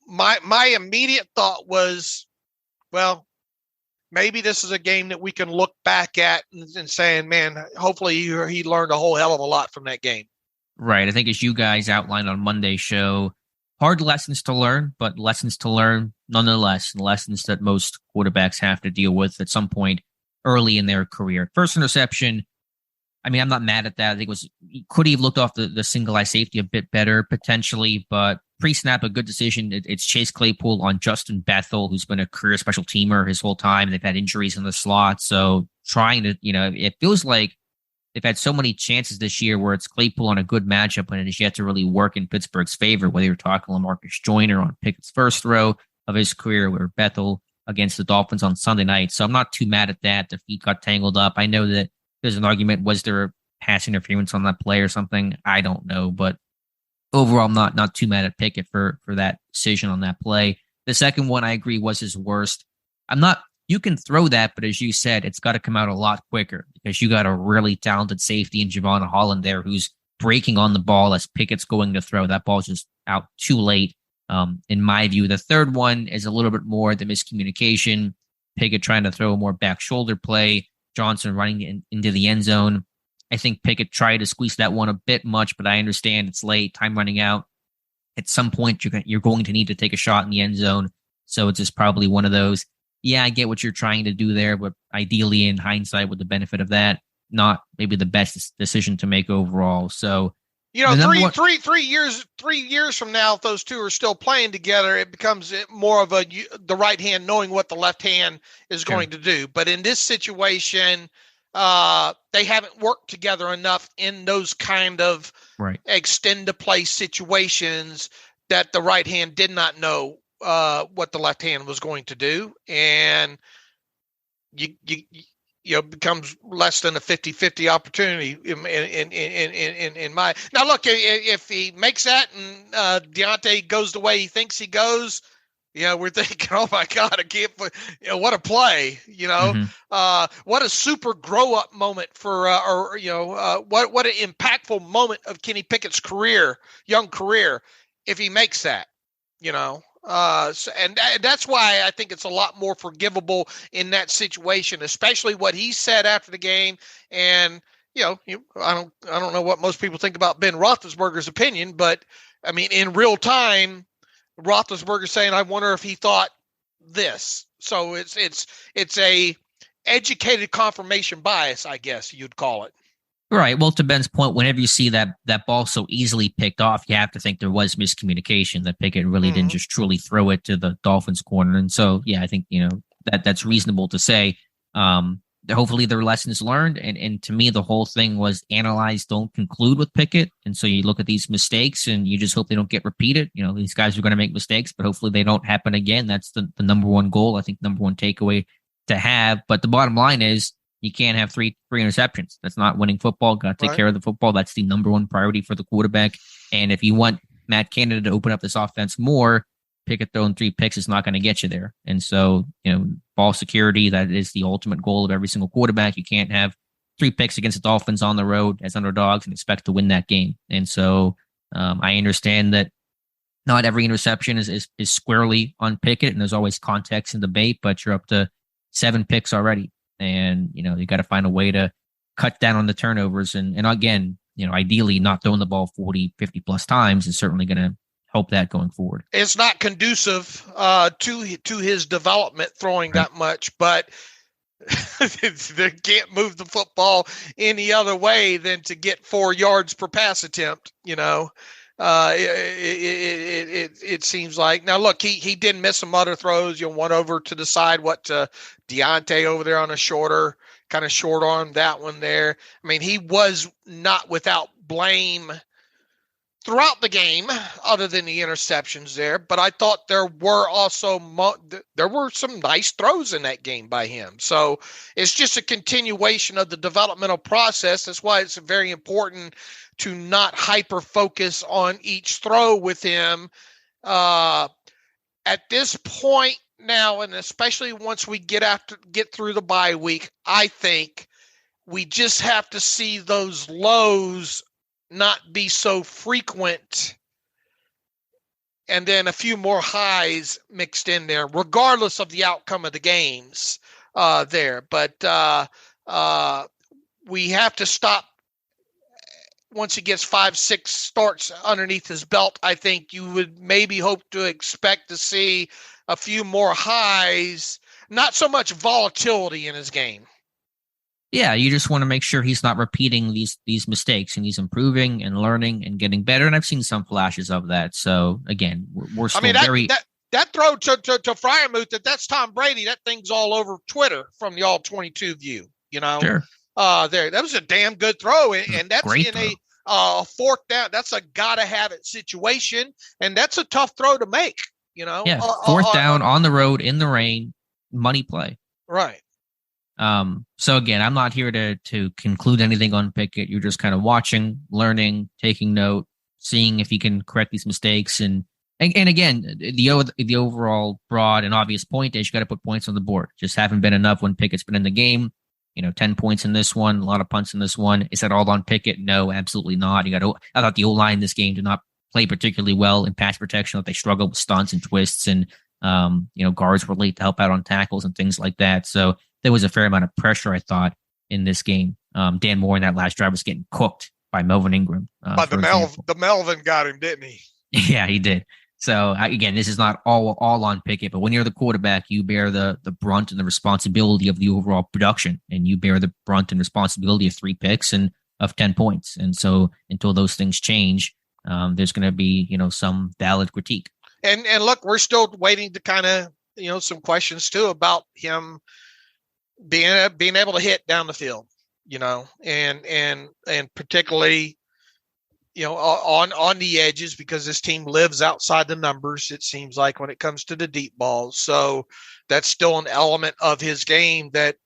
My immediate thought was, well, maybe this is a game that we can look back at and saying, man, hopefully he learned a whole hell of a lot from that game. Right. I think as you guys outlined on Monday's show, hard lessons to learn, but lessons to learn nonetheless, and lessons that most quarterbacks have to deal with at some point early in their career. First interception, I'm not mad at that. I think could he have looked off the single eye safety a bit better potentially, but pre-snap, a good decision. It's Chase Claypool on Justin Bethel, who's been a career special teamer his whole time. They've had injuries in the slot. So trying to, it feels like they've had so many chances this year where it's Claypool on a good matchup and it has yet to really work in Pittsburgh's favor, whether you're talking LaMarcus Joyner on Pickett's first throw of his career or Bethel against the Dolphins on Sunday night. So I'm not too mad at that. The feet got tangled up. I know that there's an argument. Was there a pass interference on that play or something? I don't know, but overall, I'm not too mad at Pickett for that decision on that play. The second one, I agree, was his worst. You can throw that, but as you said, it's got to come out a lot quicker because you got a really talented safety in Javon Holland there who's breaking on the ball as Pickett's going to throw. That ball's just out too late. in my view. The third one is a little bit more the miscommunication. Pickett trying to throw a more back shoulder play. Johnson running into the end zone. I think Pickett tried to squeeze that one a bit much, but I understand it's late, time running out. At some point, you're going to need to take a shot in the end zone. So it's just probably one of those, yeah, I get what you're trying to do there, but ideally in hindsight with the benefit of that, not maybe the best decision to make overall. So, three years from now, if those two are still playing together, it becomes more of the right hand knowing what the left hand is going to do. But in this situation, they haven't worked together enough in those kind of extend to play situations that the right hand did not know what the left hand was going to do. And you becomes less than a 50-50 opportunity in my. Now, look, if he makes that and Deontay goes the way he thinks he goes, we're thinking, oh my God, I can't. What a play! What a super grow up moment for, what an impactful moment of Kenny Pickett's young career, if he makes that, and that's why I think it's a lot more forgivable in that situation, especially what he said after the game. And I don't know what most people think about Ben Roethlisberger's opinion, but I mean, in real time, Roethlisberger saying, I wonder if he thought this. So it's a educated confirmation bias, I guess you'd call it. Right. Well, to Ben's point, whenever you see that ball so easily picked off, you have to think there was miscommunication, that Pickett really didn't just truly throw it to the Dolphins corner. And so, yeah, I think, that's reasonable to say. Hopefully their lessons learned. And to me, the whole thing was analyze, don't conclude with Pickett. And so you look at these mistakes and you just hope they don't get repeated. These guys are going to make mistakes, but hopefully they don't happen again. That's the number one goal, I think, number one takeaway to have. But the bottom line is you can't have three interceptions. That's not winning football. Got to take care of the football. That's the number one priority for the quarterback. And if you want Matt Canada to open up this offense more, Pickett throwing 3 picks is not going to get you there. And so, ball security, that is the ultimate goal of every single quarterback. You can't have 3 picks against the Dolphins on the road as underdogs and expect to win that game. And so I understand that not every interception is squarely on Pickett, and there's always context and debate, but you're up to 7 picks already. And, you got to find a way to cut down on the turnovers. And again, ideally not throwing the ball 40, 50 plus times is certainly going to help that going forward. It's not conducive to his development throwing that much, but they can't move the football any other way than to get 4 yards per pass attempt. It seems like. Now look, he did miss some other throws. One over to the side, Deontay over there on a kind of short arm, that one there. I mean, he was not without blame throughout the game, other than the interceptions there. But I thought there were also some nice throws in that game by him. So it's just a continuation of the developmental process. That's why it's very important to not hyper focus on each throw with him. At this point now, and especially once we get through the bye week, I think we just have to see those lows not be so frequent, and then a few more highs mixed in there, regardless of the outcome of the games there. But we have to stop once he gets 5-6 starts underneath his belt. I think you would maybe hope to expect to see a few more highs, not so much volatility in his game. Yeah, you just want to make sure he's not repeating these mistakes, and he's improving and learning and getting better. And I've seen some flashes of that. So again, we're still that throw to Freiermuth, that's Tom Brady. That thing's all over Twitter from the all 22 view. Sure. That was a damn good throw, and that's Great in throw. a fourth down. That's a gotta have it situation, and that's a tough throw to make. Yeah, fourth down on the road in the rain, money play. Right. So again, I'm not here to conclude anything on Pickett. You're just kind of watching, learning, taking note, seeing if he can correct these mistakes. And again, the overall broad and obvious point is you got to put points on the board. Just haven't been enough when Pickett's been in the game. 10 points in this one, a lot of punts in this one. Is that all on Pickett? No, absolutely not. I thought the O-line in this game did not played particularly well in pass protection. Like they struggled with stunts and twists, and guards were late to help out on tackles and things like that. So there was a fair amount of pressure, I thought, in this game. Dan Moore in that last drive was getting cooked by Melvin Ingram. But the Melvin got him, didn't he? Yeah, he did. So again, this is not all on Pickett, but when you're the quarterback, you bear the brunt and the responsibility of the overall production, and you bear the brunt and responsibility of 3 picks and of 10 points. And so until those things change, there's going to be some valid critique. And look, we're still waiting to kind of some questions too about him being able to hit down the field, and particularly. On the edges, because this team lives outside the numbers, it seems like, when it comes to the deep balls. So that's still an element of his game that,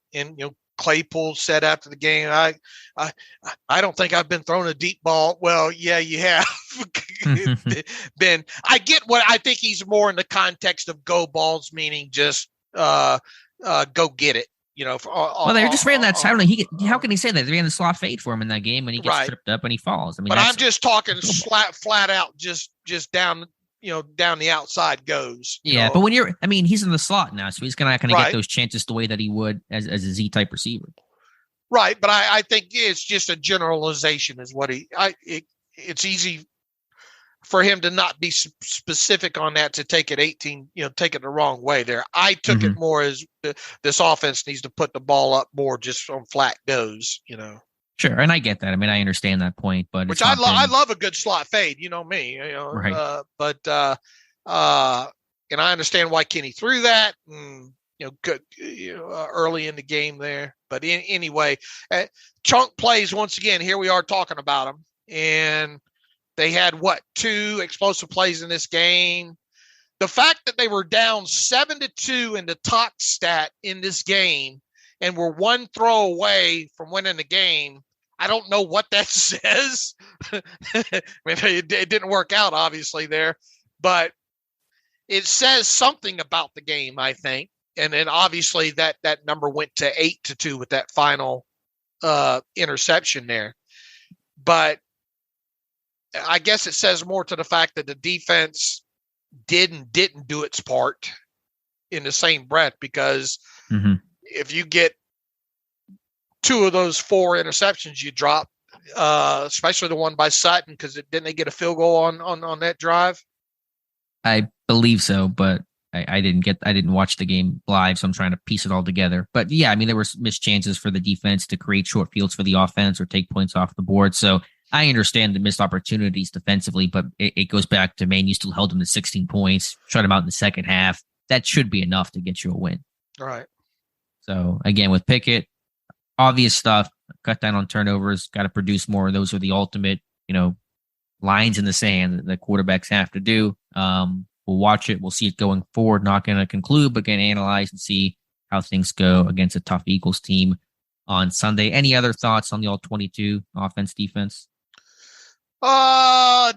Claypool said after the game, I don't think I've been thrown a deep ball. Well, yeah, you have. Ben, I get what I think he's more in the context of go balls, meaning just go get it. Well, they just ran that side. How can he say that? They ran the slot fade for him in that game, and he gets tripped up and he falls. I mean, but I'm just talking flat out, just down, down the outside goes. Yeah, but when he's in the slot now, so he's not going to get those chances the way that he would as a Z type receiver. Right, but I think it's just a generalization, is what it's easy for him to not be specific on that, to take it take it the wrong way there. I took it more as this offense needs to put the ball up more just on flat goes, Sure, and I get that. I mean, I understand that point, but which I love a good slot fade, me, right. And I understand why Kenny threw that, and, good, early in the game there. But anyway, chunk plays once again. Here we are talking about them, and they had 2 explosive plays in this game. The fact that they were down 7-2 in the top stat in this game and were 1 throw away from winning the game, I don't know what that says. It didn't work out, obviously, there, but it says something about the game, I think. And then obviously that number went to 8-2 with that final interception there. But I guess it says more to the fact that the defense didn't do its part in the same breath, because if you get 2 of those 4 interceptions you drop, especially the one by Sutton, because didn't they get a field goal on that drive? I believe so, but I didn't watch the game live, so I'm trying to piece it all together. But yeah, I mean, there were missed chances for the defense to create short fields for the offense or take points off the board. So I understand the missed opportunities defensively, but it goes back to, man, you still held them to 16 points, shut them out in the second half. That should be enough to get you a win. All right. So again, with Pickett, obvious stuff, cut down on turnovers, got to produce more. Those are the ultimate, lines in the sand that the quarterbacks have to do. We'll watch it. We'll see it going forward. Not going to conclude, but going to analyze and see how things go against a tough Eagles team on Sunday. Any other thoughts on the all-22 offense, defense?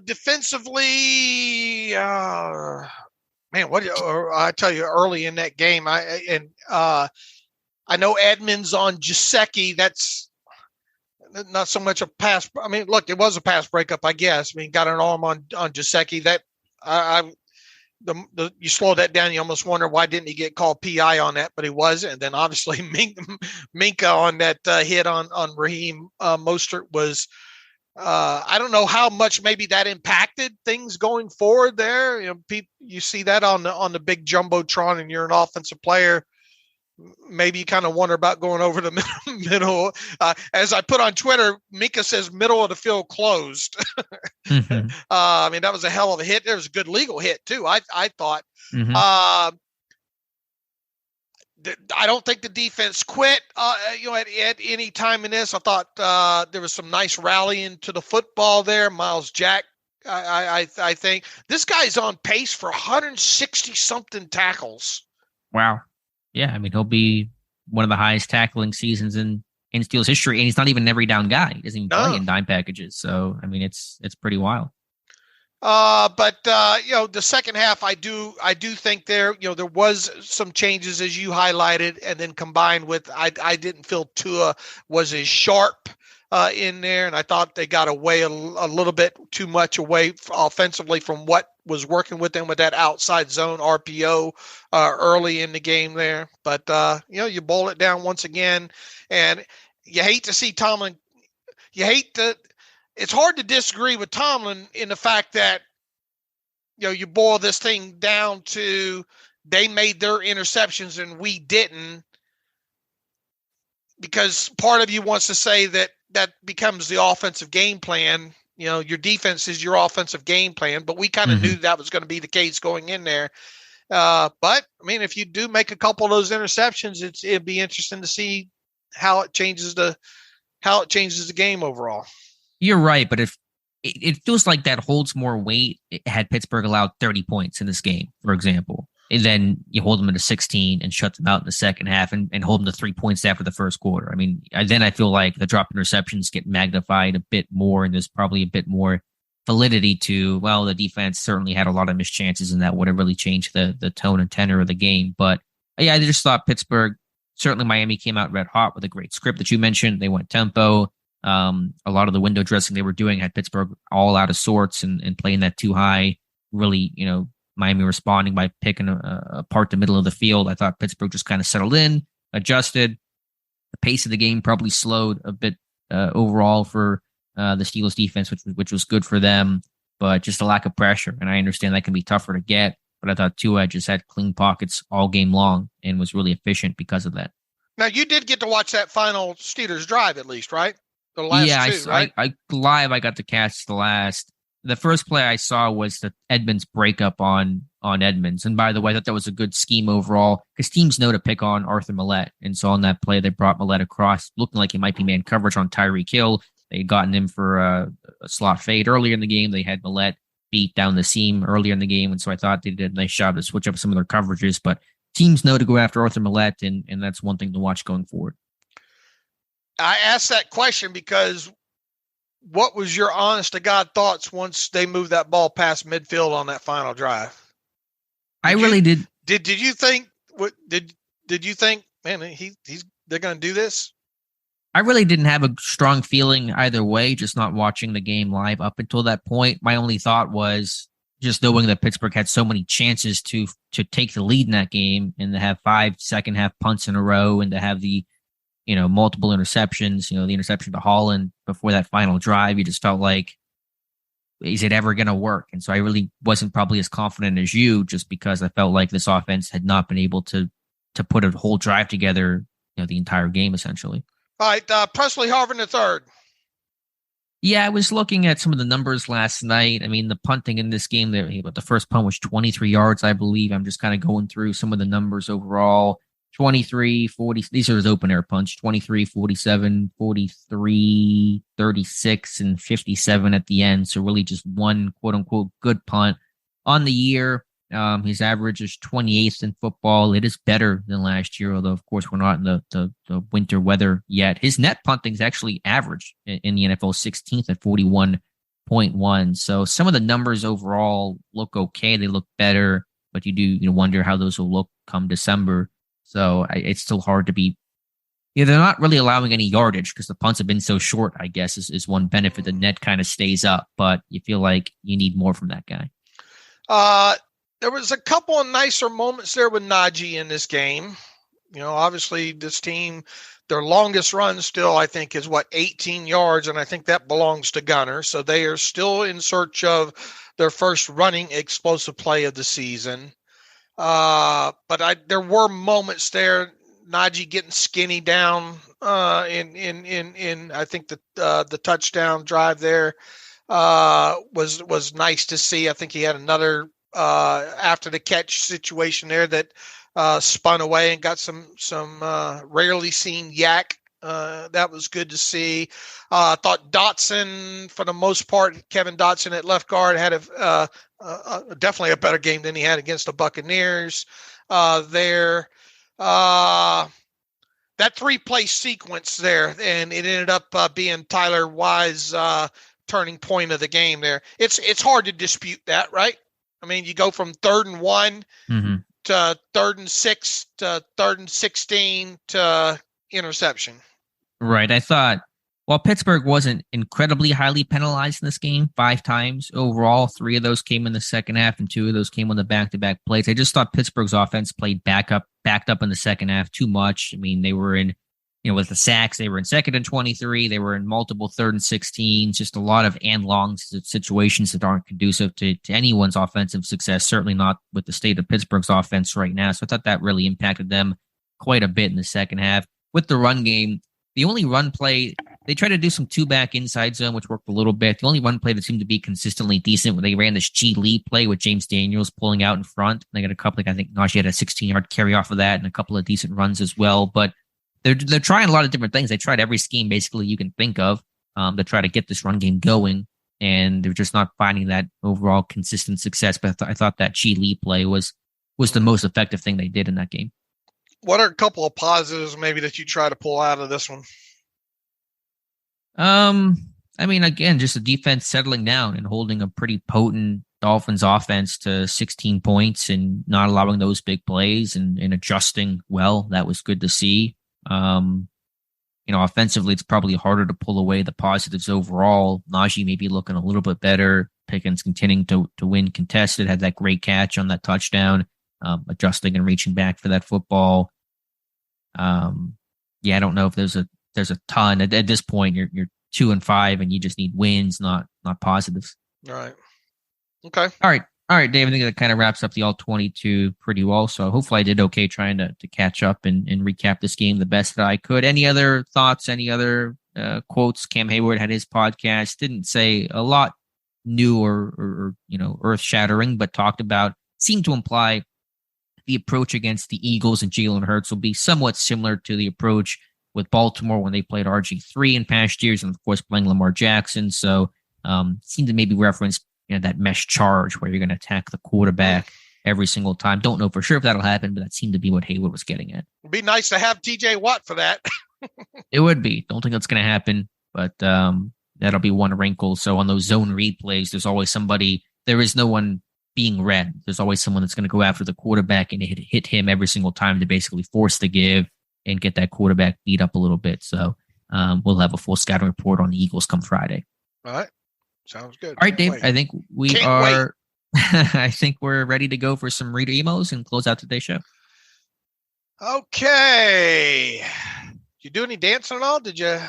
Defensively, man, I tell you, early in that game, I know Edmonds on Gesicki. That's not so much a pass. I mean, look, it was a pass breakup, I guess. I mean, got an arm on Gesicki. That you slow that down, you almost wonder why didn't he get called PI on that, but he wasn't. And then obviously Minka on that hit on Raheem Mostert was. I don't know how much maybe that impacted things going forward there. You see that on the big jumbotron, and you're an offensive player. Maybe you kind of wonder about going over the middle. As I put on Twitter, Minka says middle of the field closed. I mean, that was a hell of a hit. There was a good legal hit too, I thought. I don't think the defense quit, at any time in this. I thought there was some nice rallying to the football there. Miles Jack, I think. This guy's on pace for 160-something tackles. Wow. Yeah, I mean, he'll be one of the highest tackling seasons in Steelers history, and he's not even an every down guy. He doesn't even play in dime packages. So, I mean, it's pretty wild. But the second half, I do think there was some changes, as you highlighted, and then combined with, I didn't feel Tua was as sharp in there, and I thought they got away a little bit too much away offensively from what was working with them with that outside zone RPO early in the game there. But, you boil it down once again, and you hate to see Tomlin. It's hard to disagree with Tomlin in the fact that, you boil this thing down to they made their interceptions and we didn't, because part of you wants to say that becomes the offensive game plan. Your defense is your offensive game plan, but we kind of knew that was going to be the case going in there. But I mean, if you do make a couple of those interceptions, it'd be interesting to see how it changes the game overall. You're right, but if it feels like that holds more weight had Pittsburgh allowed 30 points in this game, for example. And then you hold them to 16 and shut them out in the second half and hold them to 3 points after the first quarter. I mean, then I feel like the drop interceptions get magnified a bit more, and there's probably a bit more validity to, well, the defense certainly had a lot of missed chances, and that would have really changed the tone and tenor of the game. But yeah, I just thought Pittsburgh, certainly Miami came out red hot with a great script that you mentioned. They went tempo. A lot of the window dressing they were doing had Pittsburgh all out of sorts and playing that too high. Really, Miami responding by picking apart the middle of the field. I thought Pittsburgh just kind of settled in, adjusted. The pace of the game probably slowed a bit overall for the Steelers defense, which was good for them, but just a lack of pressure. And I understand that can be tougher to get, but I thought Tua just had clean pockets all game long and was really efficient because of that. Now, you did get to watch that final Steelers drive at least, right? The last two, right? I got to catch the last. The first play I saw was the Edmonds breakup on Edmonds. And by the way, I thought that was a good scheme overall because teams know to pick on Arthur Millette. And so on that play, they brought Millette across, looking like he might be man coverage on Tyreek Hill. They had gotten him for a slot fade earlier in the game. They had Millette beat down the seam earlier in the game. And so I thought they did a nice job to switch up some of their coverages. But teams know to go after Arthur Millette, and that's one thing to watch going forward. I asked that question because what was your honest to God thoughts once they moved that ball past midfield on that final drive? Did you think did you think, man, they're going to do this? I really didn't have a strong feeling either way, just not watching the game live up until that point. My only thought was just knowing that Pittsburgh had so many chances to take the lead in that game and to have 5 second half punts in a row and to have the multiple interceptions, the interception to Holland before that final drive. You just felt like, is it ever going to work? And so I really wasn't probably as confident as you, just because I felt like this offense had not been able to put a whole drive together, the entire game essentially. All right. Presley Harvin III. Yeah, I was looking at some of the numbers last night. I mean, the punting in this game, the first punt was 23 yards, I believe. I'm just kind of going through some of the numbers overall. 23, 40, these are his open air punch, 23, 47, 43, 36, and 57 at the end. So really just one quote unquote good punt on the year. His average is 28th in football. It is better than last year, although of course we're not in the winter weather yet. His net punting is actually average in the NFL, 16th at 41.1. So some of the numbers overall look okay. They look better, but you do wonder how those will look come December. So it's still hard to be. They're not really allowing any yardage because the punts have been so short, I guess, is one benefit. The net kind of stays up, but you feel like you need more from that guy. There was a couple of nicer moments there with Najee in this game. Obviously this team, their longest run still, I think, is 18 yards, and I think that belongs to Gunner. So they are still in search of their first running explosive play of the season. But there were moments there, Najee getting skinny down in I think the touchdown drive there was nice to see. I think he had another after the catch situation there that spun away and got some rarely seen yak. That was good to see. I thought Dotson, for the most part, Kevin Dotson at left guard had definitely a better game than he had against the Buccaneers there. That 3-play sequence there, and it ended up being Tyler Wise' turning point of the game there. It's hard to dispute that, right? I mean, you go from 3rd and 1 to 3rd and 6 to 3rd and 16 to interception. Right. I thought While Pittsburgh wasn't incredibly highly penalized in this game, 5 times overall, 3 of those came in the second half and 2 of those came on the back-to-back plays. I just thought Pittsburgh's offense played backed up in the second half too much. I mean, they were in, with the sacks, they were in 2nd and 23. They were in multiple 3rd and 16s, just a lot of and long situations that aren't conducive to anyone's offensive success, certainly not with the state of Pittsburgh's offense right now. So I thought that really impacted them quite a bit in the second half. With the run game, the only run play, they tried to do some 2-back inside zone, which worked a little bit. The only run play that seemed to be consistently decent when they ran this G Lee play with James Daniels pulling out in front. They got a couple, I think Najee had a 16-yard carry off of that and a couple of decent runs as well. But they're trying a lot of different things. They tried every scheme basically you can think of to try to get this run game going, and they're just not finding that overall consistent success. But I thought that G Lee play was the most effective thing they did in that game. What are a couple of positives maybe that you try to pull out of this one? I mean, again, just the defense settling down and holding a pretty potent Dolphins offense to 16 points and not allowing those big plays and adjusting well. That was good to see. Offensively, it's probably harder to pull away the positives overall. Najee maybe looking a little bit better. Pickens continuing to win contested, had that great catch on that touchdown, adjusting and reaching back for that football. I don't know if there's a ton at this point. You're 2-5 and you just need wins, not positives. All right. Okay. All right, Dave. I think that kind of wraps up the all 22 pretty well. So hopefully I did okay trying to catch up and recap this game the best that I could. Any other thoughts? Any other quotes? Cam Hayward had his podcast. Didn't say a lot new or earth shattering, but seemed to imply the approach against the Eagles and Jalen Hurts will be somewhat similar to the approach with Baltimore when they played RG3 in past years, and of course playing Lamar Jackson. So seemed to maybe reference that mesh charge where you're going to attack the quarterback every single time. Don't know for sure if that'll happen, but that seemed to be what Hayward was getting at. It'd be nice to have TJ Watt for that. It would be. Don't think that's going to happen, but that'll be one wrinkle. So on those zone read plays, there's always somebody. There is no one being read. There's always someone that's going to go after the quarterback and hit him every single time to basically force the give and get that quarterback beat up a little bit. So we'll have a full scouting report on the Eagles come Friday. All right. Sounds good. All right, Dave. I think we are. I think we're ready to go for some reader emos and close out today's show. Okay. You do any dancing at all? Did you?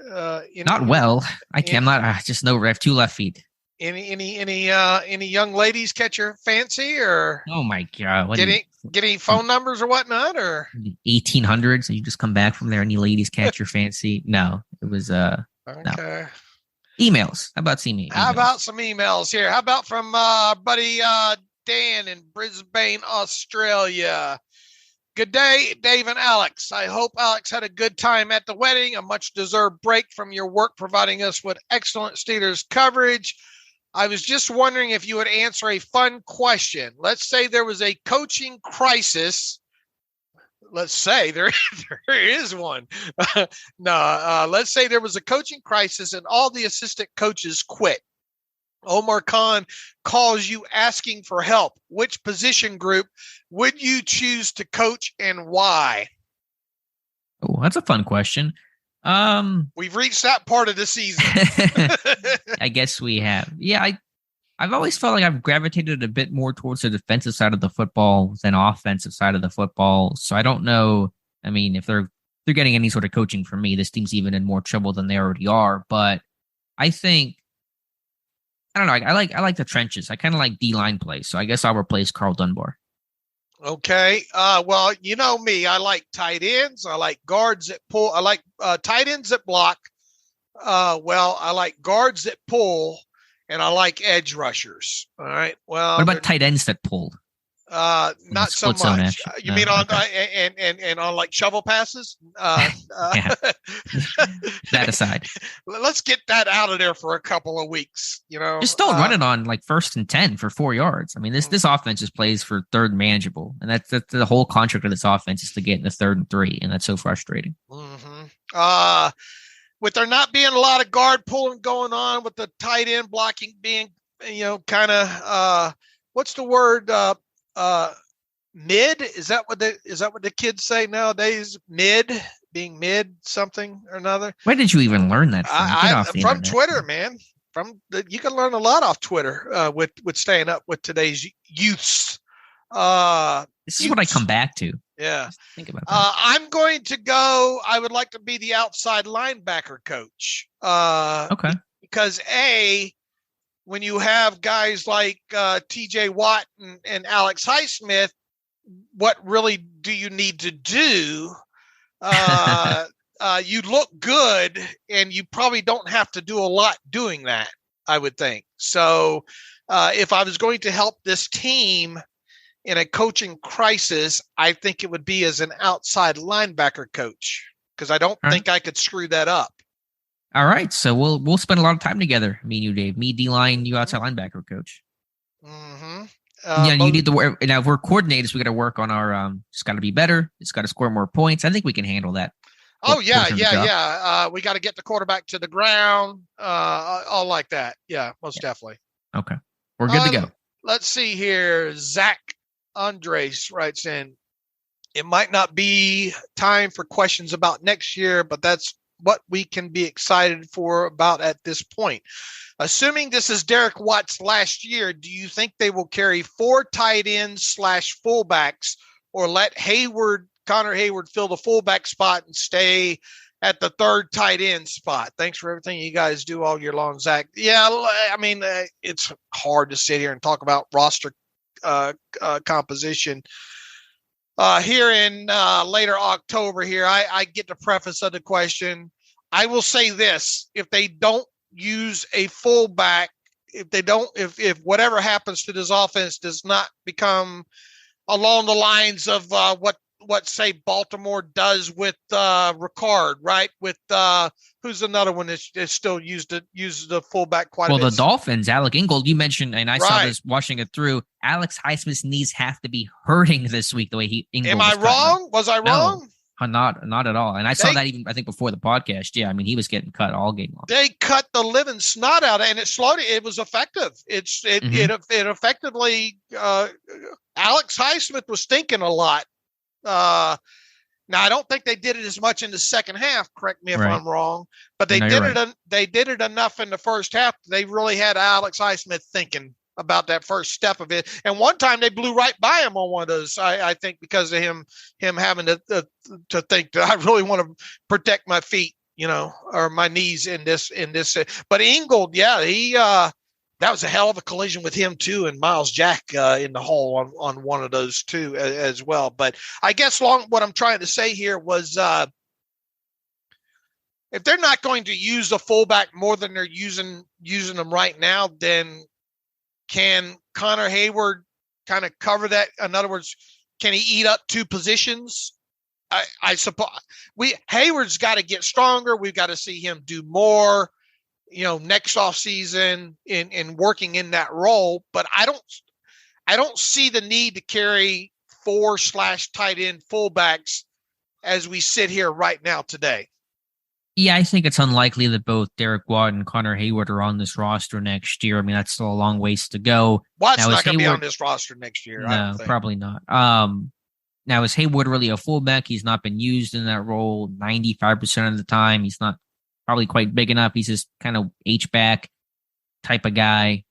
Not well. I'm not. Just no. I have 2 left feet. Any young ladies catch your fancy or? Oh my God! Get any phone numbers or whatnot or? 1800s. So you just come back from there. Any ladies catch your fancy? No, it was Okay. No. Emails. How about some emails? How about some emails here? How about from buddy Dan in Brisbane, Australia? Good day, Dave and Alex. I hope Alex had a good time at the wedding, a much-deserved break from your work providing us with excellent Steelers coverage. I was just wondering if you would answer a fun question. Let's say there was a coaching crisis. Let's say there is one. Let's say there was a coaching crisis and all the assistant coaches quit. Omar Khan calls you asking for help. Which position group would you choose to coach and why? Oh, that's a fun question. We've reached that part of the season. I guess we have. Yeah, I've always felt like I've gravitated a bit more towards the defensive side of the football than offensive side of the football. So I don't know. I mean, if they're getting any sort of coaching from me, this team's even in more trouble than they already are. But I think I don't know. I like the trenches. I kind of like D-line plays. So I guess I'll replace Carl Dunbar. Okay. Well, you know me. I like tight ends. I like guards that pull. I like tight ends that block. I like guards that pull. And I like edge rushers. All right. Well, what about tight ends that pull? Not so much. You mean on and on like shovel passes? Yeah. That aside, let's get that out of there for a couple of weeks. Just don't run it on like 1st and 10 for 4 yards. I mean, this offense just plays for 3rd and manageable, and that's the whole contract of this offense is to get in the 3rd and 3, and that's so frustrating. Mm-hmm. With there not being a lot of guard pulling going on, with the tight end blocking being, kind of, what's the word? Mid? Is that what the kids say nowadays? Mid being mid something or another. Where did you even learn that from? From Twitter, man. You can learn a lot off Twitter with staying up with today's youths. This is what I come back to. Yeah. Just think about that. I'm going to go. I would like to be the outside linebacker coach. Okay. Because when you have guys like TJ Watt and Alex Highsmith, what really do you need to do? You look good, and you probably don't have to do a lot doing that, I would think. So if I was going to help this team in a coaching crisis, I think it would be as an outside linebacker coach, because I don't think I could screw that up. All right. So we'll spend a lot of time together. Me and you, Dave. Me, D-line, you outside linebacker coach. Mm-hmm. You need to work. Now, if we're coordinators, we got to work on our it's got to be better. It's got to score more points. I think we can handle that. Oh, yeah. We got to get the quarterback to the ground, all like that. Yeah, most definitely. Okay. We're good to go. Let's see here. Zach Andres writes in, it might not be time for questions about next year, but that's what we can be excited for about at this point. Assuming this is Derek Watt's last year, do you think they will carry 4 tight ends / fullbacks, or let Connor Hayward fill the fullback spot and stay at the 3rd tight end spot? Thanks for everything you guys do all year long, Zach. Yeah, I mean, it's hard to sit here and talk about roster composition. Here in later October here, I get the preface of the question. I will say this: if they don't use a fullback, if whatever happens to this offense does not become along the lines of what say Baltimore does with Ricard, right? With who's another one that still uses the fullback quite a bit. Well, the Dolphins, Alec Ingold, you mentioned, and I saw this watching it through. Alex Highsmith's knees have to be hurting this week the way Ingold. Am I wrong? Was I wrong? Not at all. And I saw that even, I think, before the podcast. Yeah, I mean, he was getting cut all game long. They cut the living snot out, and it slowed it. It was effective. It effectively. Alex Highsmith was thinking a lot. Now, I don't think they did it as much in the second half. Correct me if I'm wrong, but they did it. They did it enough in the first half. They really had Alex Highsmith thinking about that first step of it. And one time they blew right by him on one of those. I think because of him having to think that I really want to protect my feet, or my knees in this. But Ingold, that was a hell of a collision with him too, and Miles Jack in the hole on one of those too as well. But I guess what I'm trying to say here was, if they're not going to use the fullback more than they're using them right now, then can Connor Hayward kind of cover that? In other words, can he eat up 2 positions? I suppose Hayward's got to get stronger. We've got to see him do more, next off season in working in that role. But I don't see the need to carry 4 / tight end fullbacks as we sit here right now today. Yeah, I think it's unlikely that both Derek Watt and Connor Hayward are on this roster next year. I mean, that's still a long ways to go. Watt's not going to be on this roster next year. No, probably not. Now, is Hayward really a fullback? He's not been used in that role 95% of the time. He's not probably quite big enough. He's just kind of H-back type of guy.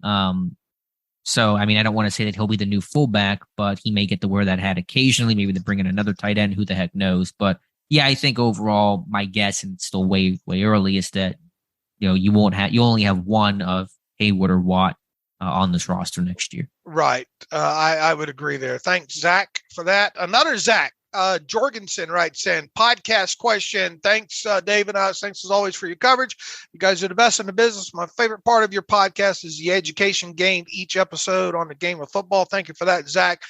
So, I mean, I don't want to say that he'll be the new fullback, but he may get to wear that hat occasionally. Maybe they bring in another tight end. Who the heck knows? But yeah, I think overall, my guess, and it's still way early, is that you only have one of Hayward or Watt on this roster next year. Right. I would agree there. Thanks, Zach, for that. Another Zach. Jorgensen writes in, podcast question. Thanks, Dave and us. Thanks as always for your coverage. You guys are the best in the business. My favorite part of your podcast is the education gained each episode on the game of football. Thank you for that, Zach.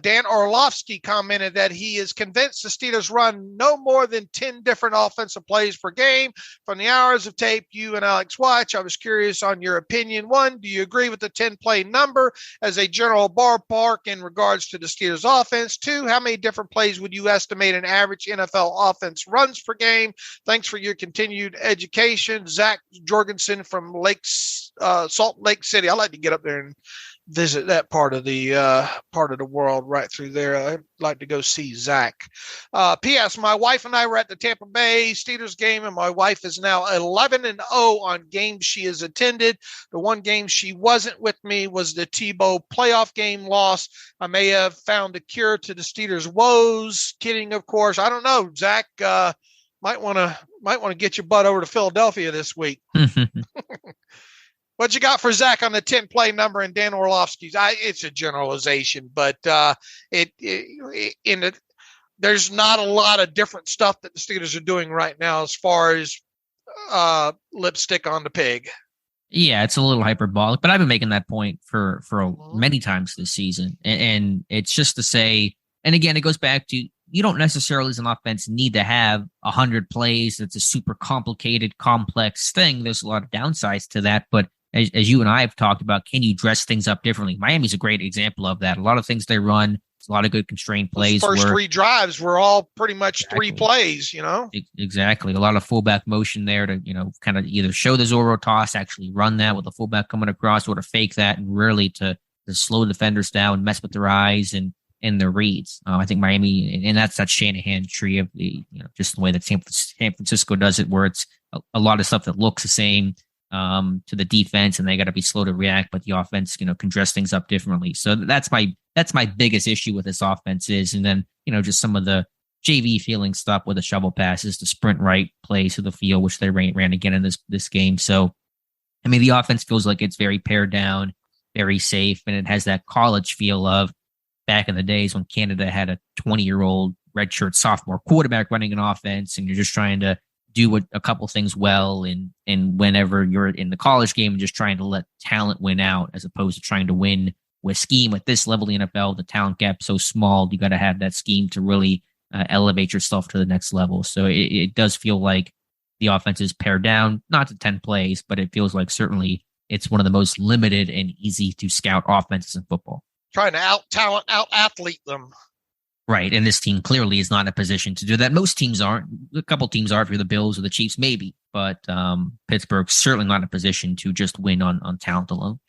Dan Orlovsky commented that he is convinced the Steelers run no more than 10 different offensive plays per game. From the hours of tape you and Alex watch, I was curious on your opinion. 1, do you agree with the 10-play number as a general ballpark in regards to the Steelers offense? 2, how many different plays would you estimate an average NFL offense runs per game? Thanks for your continued education. Zach Jorgensen from Salt Lake City. I like to get up there and visit that part of the world right through there. I'd like to go see Zach. P.S. My wife and I were at the Tampa Bay Steelers game, and my wife is now 11-0 on games she has attended. The one game she wasn't with me was the Tebow playoff game loss. I may have found a cure to the Steelers' woes. Kidding, of course. I don't know. Zach might want to get your butt over to Philadelphia this week. What you got for Zach on the 10-play number and Dan Orlovsky's? It's a generalization, but there's not a lot of different stuff that the Steelers are doing right now as far as lipstick on the pig. Yeah, it's a little hyperbolic, but I've been making that point for many times this season. And it's just to say, and again, it goes back to, you don't necessarily as an offense need to have 100 plays. It's a super complicated, complex thing. There's a lot of downsides to that, but as you and I have talked about, can you dress things up differently? Miami's a great example of that. A lot of things they run, it's a lot of good constrained plays. Those first 3 drives were all pretty much 3 plays, Exactly. A lot of fullback motion there to, kind of either show the Zorro toss, actually run that with the fullback coming across, or to fake that and really to slow defenders down, mess with their eyes and their reads. I think Miami, and that's that Shanahan tree of the, just the way that San Francisco does it, where it's a lot of stuff that looks the same to the defense, and they got to be slow to react, but the offense, can dress things up differently. So that's my biggest issue with this offense is, and then, just some of the JV feeling stuff with the shovel passes, the sprint right plays to the field, which they ran again in this game. So, I mean, the offense feels like it's very pared down, very safe, and it has that college feel of back in the days when Canada had a 20-year-old redshirt sophomore quarterback running an offense, and you're just trying to do a couple things well, and whenever you're in the college game and just trying to let talent win out, as opposed to trying to win with scheme. At this level of the NFL, the talent gap so small, you got to have that scheme to really elevate yourself to the next level. So it does feel like the offense is pared down, not to 10 plays, but it feels like certainly it's one of the most limited and easy to scout offenses in football. Trying to out-talent, out-athlete them. Right, and this team clearly is not in a position to do that. Most teams aren't. A couple teams are, if you're the Bills or the Chiefs, maybe. But Pittsburgh's certainly not in a position to just win on talent alone.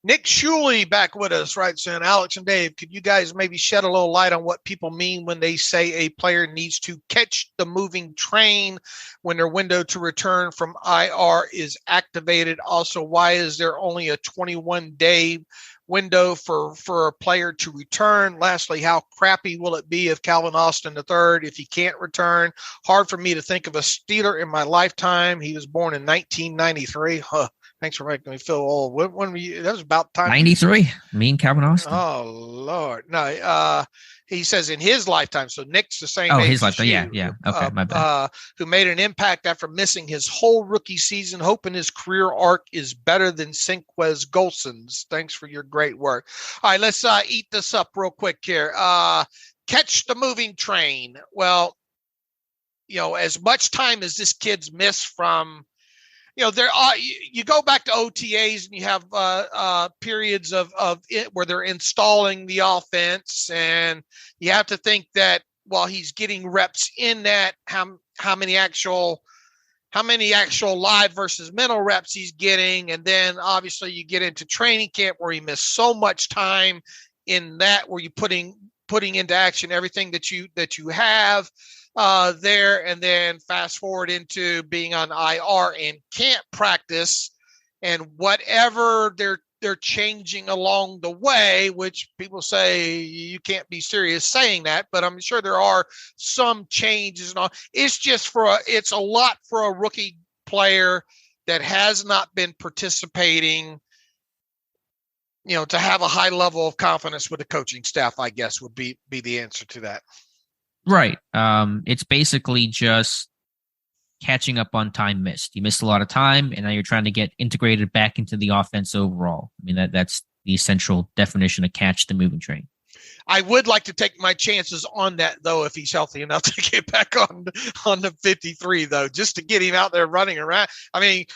Nick Shuley back with us, right, saying, Alex and Dave, could you guys maybe shed a little light on what people mean when they say a player needs to catch the moving train when their window to return from IR is activated? Also, why is there only a 21-day window for a player to return? Lastly, how crappy will it be if Calvin Austin III, if he can't return? Hard for me to think of a Steeler in my lifetime. He was born in 1993. Thanks for making me feel old. When were you? That was about time. 93. Me and Calvin Austin. Oh, Lord. No, he says in his lifetime. So Nick's the same age. Oh, his lifetime. Yeah. Okay, my bad. Who made an impact after missing his whole rookie season, hoping his career arc is better than Cinquez Golson's. Thanks for your great work. All right, let's eat this up real quick here. Catch the moving train. Well, as much time as this kid's missed from, there are, you go back to OTAs and you have periods of it where they're installing the offense, and you have to think that while he's getting reps in that, how many actual live versus mental reps he's getting, and then obviously you get into training camp where he missed so much time in that, where you're putting into action everything that you have there, and then fast forward into being on IR and can't practice, and whatever they're changing along the way, which people say you can't be serious saying that, but I'm sure there are some changes and all. It's a lot for a rookie player that has not been participating, to have a high level of confidence with the coaching staff, I guess would be the answer to that. Right. It's basically just catching up on time missed. You missed a lot of time, and now you're trying to get integrated back into the offense overall. I mean, that's the essential definition of catch the moving train. I would like to take my chances on that, though, if he's healthy enough to get back on the 53, though, just to get him out there running around. I mean,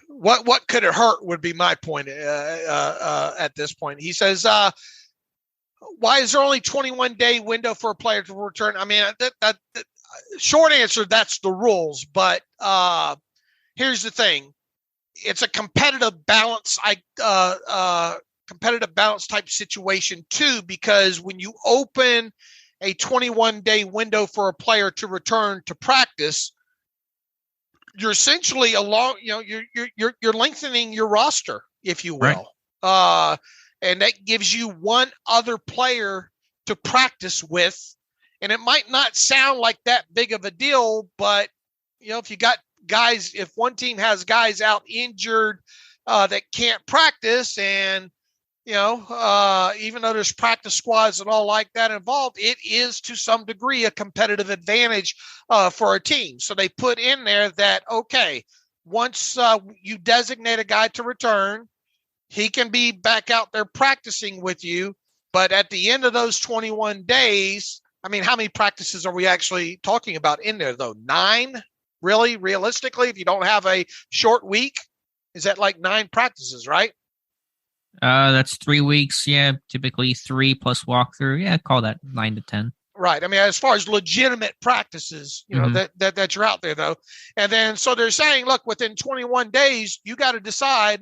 what could it hurt would be my point at this point. He says, why is there only 21-day window for a player to return? I mean, that short answer, that's the rules. But here's the thing. it's a competitive balance. Competitive balance type situation too, because when you open a 21-day window for a player to return to practice, you're essentially you're lengthening your roster, if you will. Right. And that gives you one other player to practice with. And it might not sound like that big of a deal, but if you got guys, if one team has guys out injured that can't practice, and even though there's practice squads and all like that involved, it is to some degree a competitive advantage for a team. So they put in there that, okay, once you designate a guy to return, he can be back out there practicing with you. But at the end of those 21 days, I mean, how many practices are we actually talking about in there, though? 9, really, realistically, if you don't have a short week? Is that like 9 practices, right? That's 3 weeks. Yeah, typically 3 plus walkthrough. Yeah, call that 9 to 10. Right. I mean, as far as legitimate practices, that you're out there, though. And then, so they're saying, look, within 21 days, you got to decide,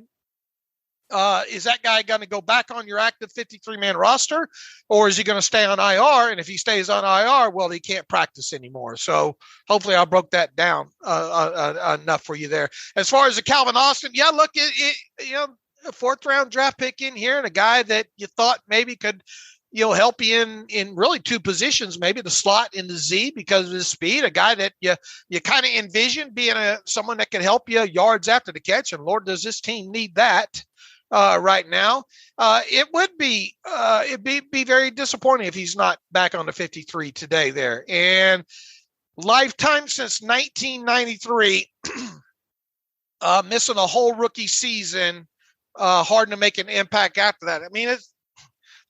is that guy going to go back on your active 53-man roster, or is he going to stay on IR? And if he stays on IR, well, he can't practice anymore. So hopefully I broke that down enough for you there. As far as the Calvin Austin, yeah, look, a 4th-round draft pick in here, and a guy that you thought maybe could, help you in really 2 positions, maybe the slot and the Z because of his speed, a guy that you kind of envision being someone that can help you yards after the catch. And Lord, does this team need that right now? It would be it'd be very disappointing if he's not back on the 53 today there. And lifetime since 1993, missing a whole rookie season. Hard to make an impact after that. I mean,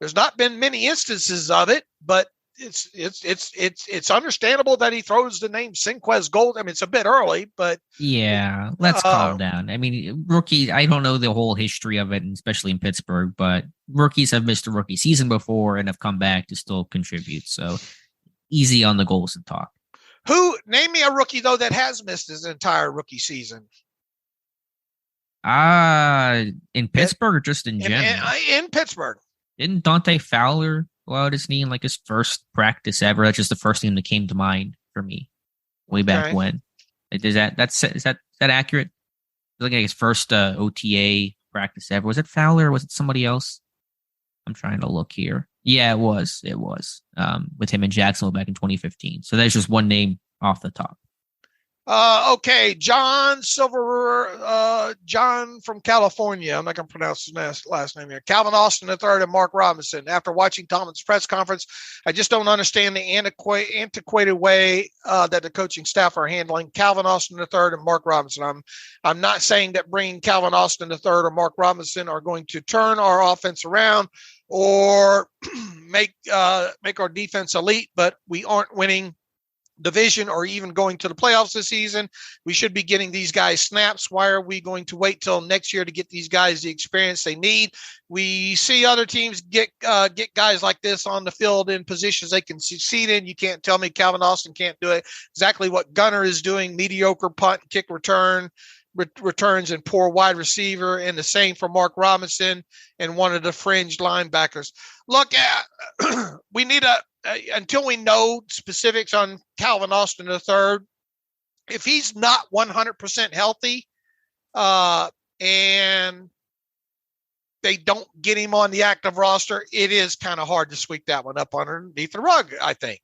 there's not been many instances of it, but it's understandable that he throws the name Sinquez Gold. I mean, it's a bit early, but yeah, let's calm down. I mean, rookie, I don't know the whole history of it, and especially in Pittsburgh, but rookies have missed a rookie season before and have come back to still contribute. So easy on the goals and talk. Name me a rookie though that has missed his entire rookie season. In Pittsburgh or just in general? In Pittsburgh. Didn't Dante Fowler blow out his knee in like his first practice ever? That's just the first name that came to mind for me way back when. Is that accurate? Looking at his first OTA practice ever. Was it Fowler or was it somebody else? I'm trying to look here. Yeah, it was. With him in Jacksonville back in 2015. So there's just one name off the top. Okay, John from California. I'm not going to pronounce his last name here. Calvin Austin III and Mark Robinson. After watching Tomlin's press conference, I just don't understand the antiquated way that the coaching staff are handling Calvin Austin III and Mark Robinson. I'm not saying that bringing Calvin Austin III or Mark Robinson are going to turn our offense around or make our defense elite, but we aren't winning division or even going to the playoffs this season. We should be getting these guys snaps. Why are we going to wait till next year to get these guys the experience they need? We see other teams get guys like this on the field in positions they can succeed in. You can't tell me Calvin Austin can't do it. Exactly what Gunner is doing, mediocre punt, kick returns and poor wide receiver, and the same for Mark Robinson and one of the fringe linebackers. Look, we need until we know specifics on Calvin Austin III, if he's not 100% healthy and they don't get him on the active roster, it is kind of hard to sweep that one up underneath the rug, I think.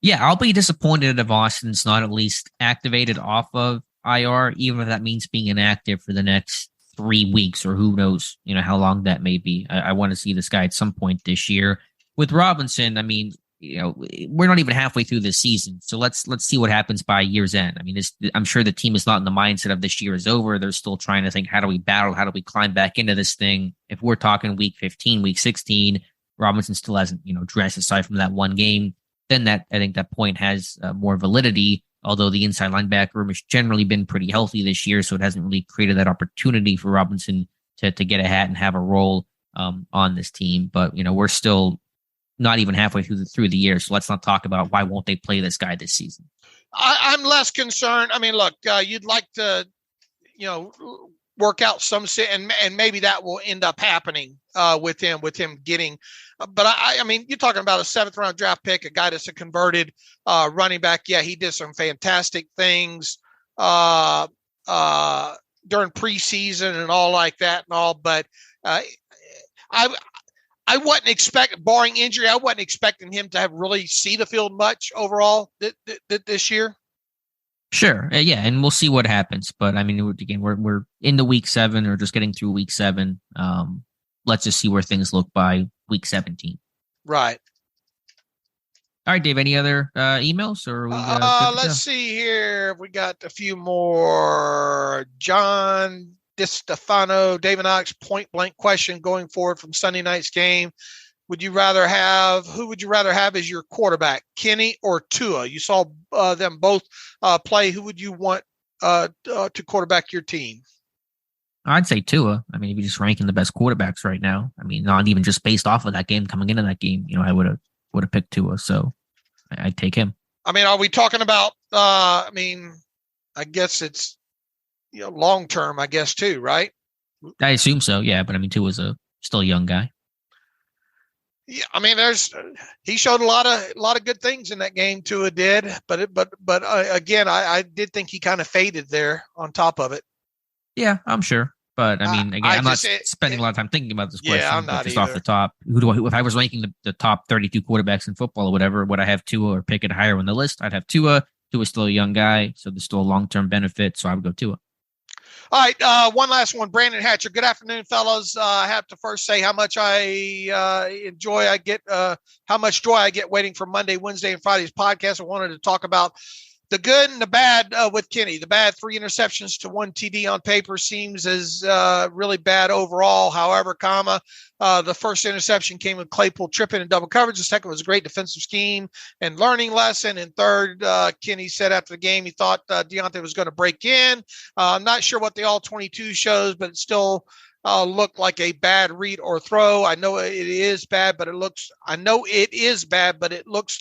Yeah, I'll be disappointed if Austin's not at least activated off of IR, even if that means being inactive for the next 3 weeks or who knows, how long that may be. I want to see this guy at some point this year. With Robinson, I mean, we're not even halfway through this season, so let's see what happens by year's end. I mean, I'm sure the team is not in the mindset of this year is over. They're still trying to think, how do we battle? How do we climb back into this thing? If we're talking week 15, week 16, Robinson still hasn't, dressed aside from that one game, then I think that point has more validity. Although the inside linebacker room has generally been pretty healthy this year, so it hasn't really created that opportunity for Robinson to get a hat and have a role on this team. But we're still not even halfway through the year, so let's not talk about why won't they play this guy this season. I'm less concerned. I mean, look, you'd like to, work out some and maybe that will end up happening with him getting. But I mean, you're talking about a 7th round draft pick, a guy that's a converted running back. Yeah, he did some fantastic things during preseason and all like that and all. But I wasn't expecting, barring injury, I wasn't expecting him to have really see the field much overall this year. Sure. Yeah. And we'll see what happens. But I mean, again, we're into week 7 or just getting through week 7. Let's just see where things look by week 17. Right. All right, Dave, any other emails or let's see here. We got a few more. John DiStefano, David Knox, point blank question going forward from Sunday night's game. Who would you rather have as your quarterback, Kenny or Tua? You saw them both play. Who would you want to quarterback your team? I'd say Tua. I mean, if you're just ranking the best quarterbacks right now, I mean, not even just based off of that game coming into that game, I would have picked Tua. So I'd take him. I mean, are we talking about? I guess it's long term, I guess too, right? I assume so. Yeah, but I mean, Tua's still a young guy. Yeah, I mean, he showed a lot of good things in that game. Tua did, but again, I did think he kind of faded there on top of it. Yeah, I'm sure. But I mean, again, I'm not spending a lot of time thinking about this question. Yeah, I'm not just either. Off the top. If I was ranking the top 32 quarterbacks in football or whatever, would I have Tua or pick it higher on the list? I'd have Tua. Tua's still a young guy, so there's still a long-term benefit. So I would go Tua. All right, one last one. Brandon Hatcher. Good afternoon, fellas. I have to first say how much how much joy I get waiting for Monday, Wednesday, and Friday's podcast. I wanted to talk about the good and the bad with Kenny. The bad, 3 interceptions to 1 TD on paper seems as really bad overall. However, the first interception came with Claypool tripping in double coverage. The second was a great defensive scheme and learning lesson. And third, Kenny said after the game he thought Deontay was going to break in. I'm not sure what the all 22 shows, but it still looked like a bad read or throw. I know it is bad, but it looks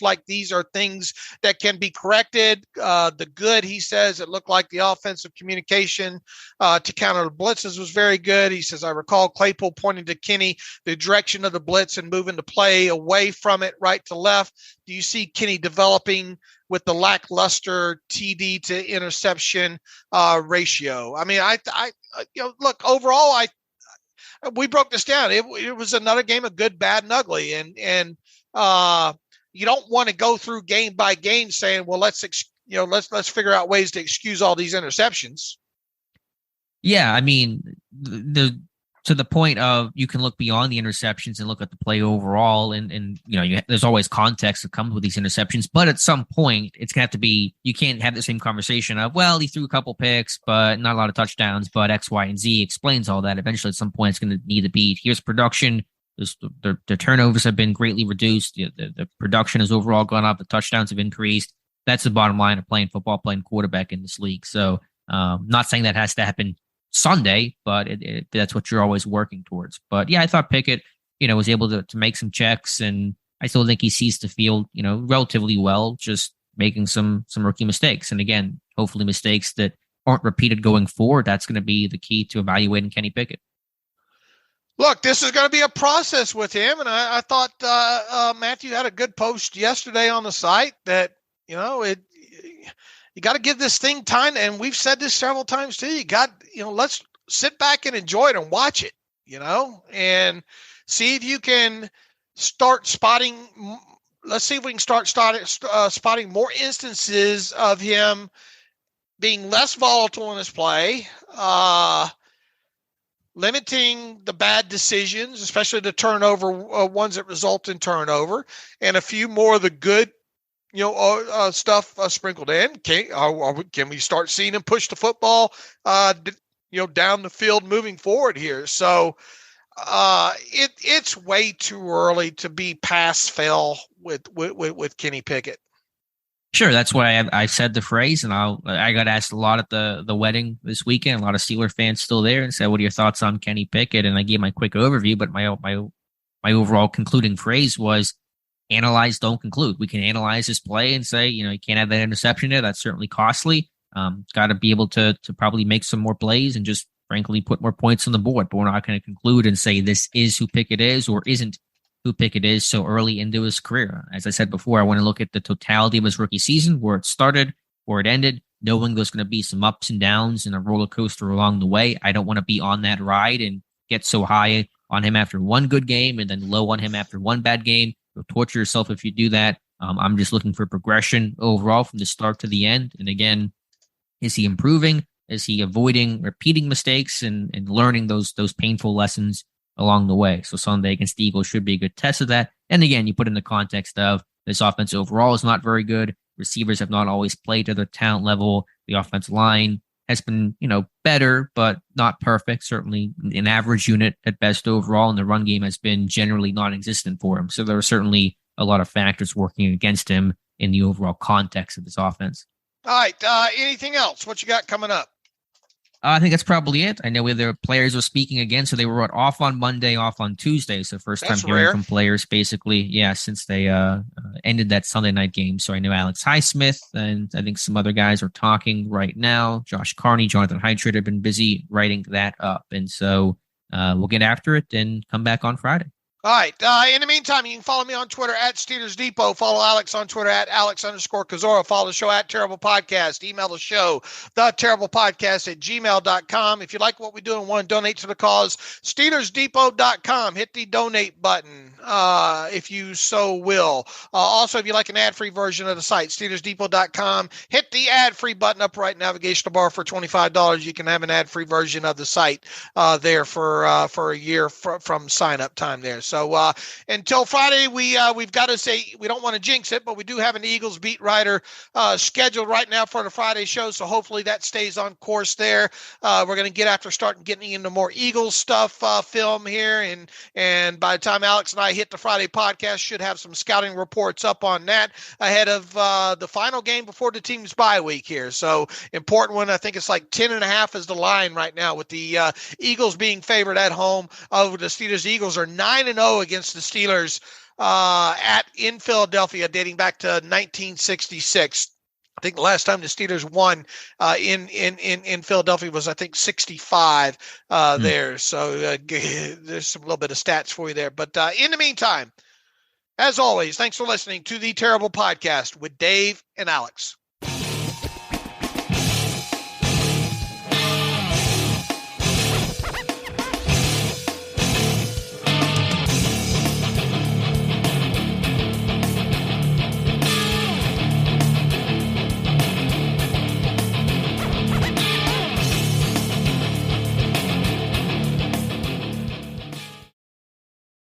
like these are things that can be corrected. The good, he says, it looked like the offensive communication to counter the blitzes was very good. He says, I recall Claypool pointing to Kenny the direction of the blitz and moving the play away from it right to left. Do you see Kenny developing with the lackluster TD to interception ratio? I mean, look, overall, we broke this down. It was another game of good, bad, and ugly. And you don't want to go through game by game saying, well, let's figure out ways to excuse all these interceptions. Yeah. I mean, to the point of you can look beyond the interceptions and look at the play overall. And there's always context that comes with these interceptions, but at some point it's going to have to be, you can't have the same conversation of, well, he threw a couple picks, but not a lot of touchdowns, but X, Y, and Z explains all that. Eventually at some point it's going to need to be, here's production. The turnovers have been greatly reduced. The production has overall gone up. The touchdowns have increased. That's the bottom line of playing football, playing quarterback in this league. So not saying that has to happen Sunday, but that's what you're always working towards. But yeah, I thought Pickett, was able to make some checks, and I still think he sees the field, relatively well, just making some rookie mistakes. And again, hopefully mistakes that aren't repeated going forward. That's going to be the key to evaluating Kenny Pickett. Look, this is going to be a process with him. And I thought Matthew had a good post yesterday on the site that, you got to give this thing time. And we've said this several times too. Let's sit back and enjoy it and watch it, and see if you can start spotting. Let's see if we can start spotting more instances of him being less volatile in his play, limiting the bad decisions, especially the turnover ones that result in turnover, and a few more of the good stuff sprinkled in. Can we start seeing him push the football, down the field moving forward here? So it's way too early to be pass fail with Kenny Pickett. Sure, that's why I said the phrase, and I got asked a lot at the wedding this weekend. A lot of Steeler fans still there, and said, "What are your thoughts on Kenny Pickett?" And I gave my quick overview, but my overall concluding phrase was, analyze, don't conclude. We can analyze his play and say, you can't have that interception there. That's certainly costly. Got to be able to probably make some more plays and just frankly put more points on the board. But we're not going to conclude and say this is who Pickett is or isn't who Pickett is so early into his career. As I said before, I want to look at the totality of his rookie season, where it started, where it ended, knowing there's going to be some ups and downs and a roller coaster along the way. I don't want to be on that ride and get so high on him after one good game and then low on him after one bad game. You'll torture yourself if you do that. I'm just looking for progression overall from the start to the end. And again, is he improving? Is he avoiding repeating mistakes and learning those painful lessons along the way? So Sunday against the Eagles should be a good test of that. And again, you put in the context of this offense overall is not very good. Receivers have not always played to their talent level. The offensive line has been, better, but not perfect. Certainly an average unit at best overall. And the run game has been generally non-existent for him. So there are certainly a lot of factors working against him in the overall context of this offense. All right. Anything else? What you got coming up? I think that's probably it. I know the players are speaking again, so they were off on Monday, off on Tuesday. So first time hearing from players, basically, since they ended that Sunday night game. So I know Alex Highsmith and I think some other guys are talking right now. Josh Carney, Jonathan Heitritt have been busy writing that up. And so we'll get after it and come back on Friday. All right. In the meantime, you can follow me on Twitter at Steelers Depot. Follow Alex on Twitter at Alex_Kozora. Follow the show at Terrible Podcast. Email the show, theterriblepodcast@gmail.com. If you like what we do and want to donate to the cause, SteelersDepot.com. Hit the donate button if you so will. Also, if you like an ad-free version of the site, SteelersDepot.com. Hit the ad-free button, upright navigational bar for $25. You can have an ad-free version of the site there for a year from sign-up time there. So until Friday, we've got to say we don't want to jinx it, but we do have an Eagles beat writer scheduled right now for the Friday show. So hopefully that stays on course there. We're going to start getting into more Eagles stuff film here. And by the time Alex and I hit the Friday podcast, should have some scouting reports up on that ahead of the final game before the team's bye week here. So important one. I think it's like 10.5 is the line right now with the Eagles being favored at home over the Steelers. The Eagles are 9-0 against the Steelers in Philadelphia, dating back to 1966. I think the last time the Steelers won in Philadelphia was, I think, 65 there. So there's a little bit of stats for you there. But in the meantime, as always, thanks for listening to the Terrible Podcast with Dave and Alex.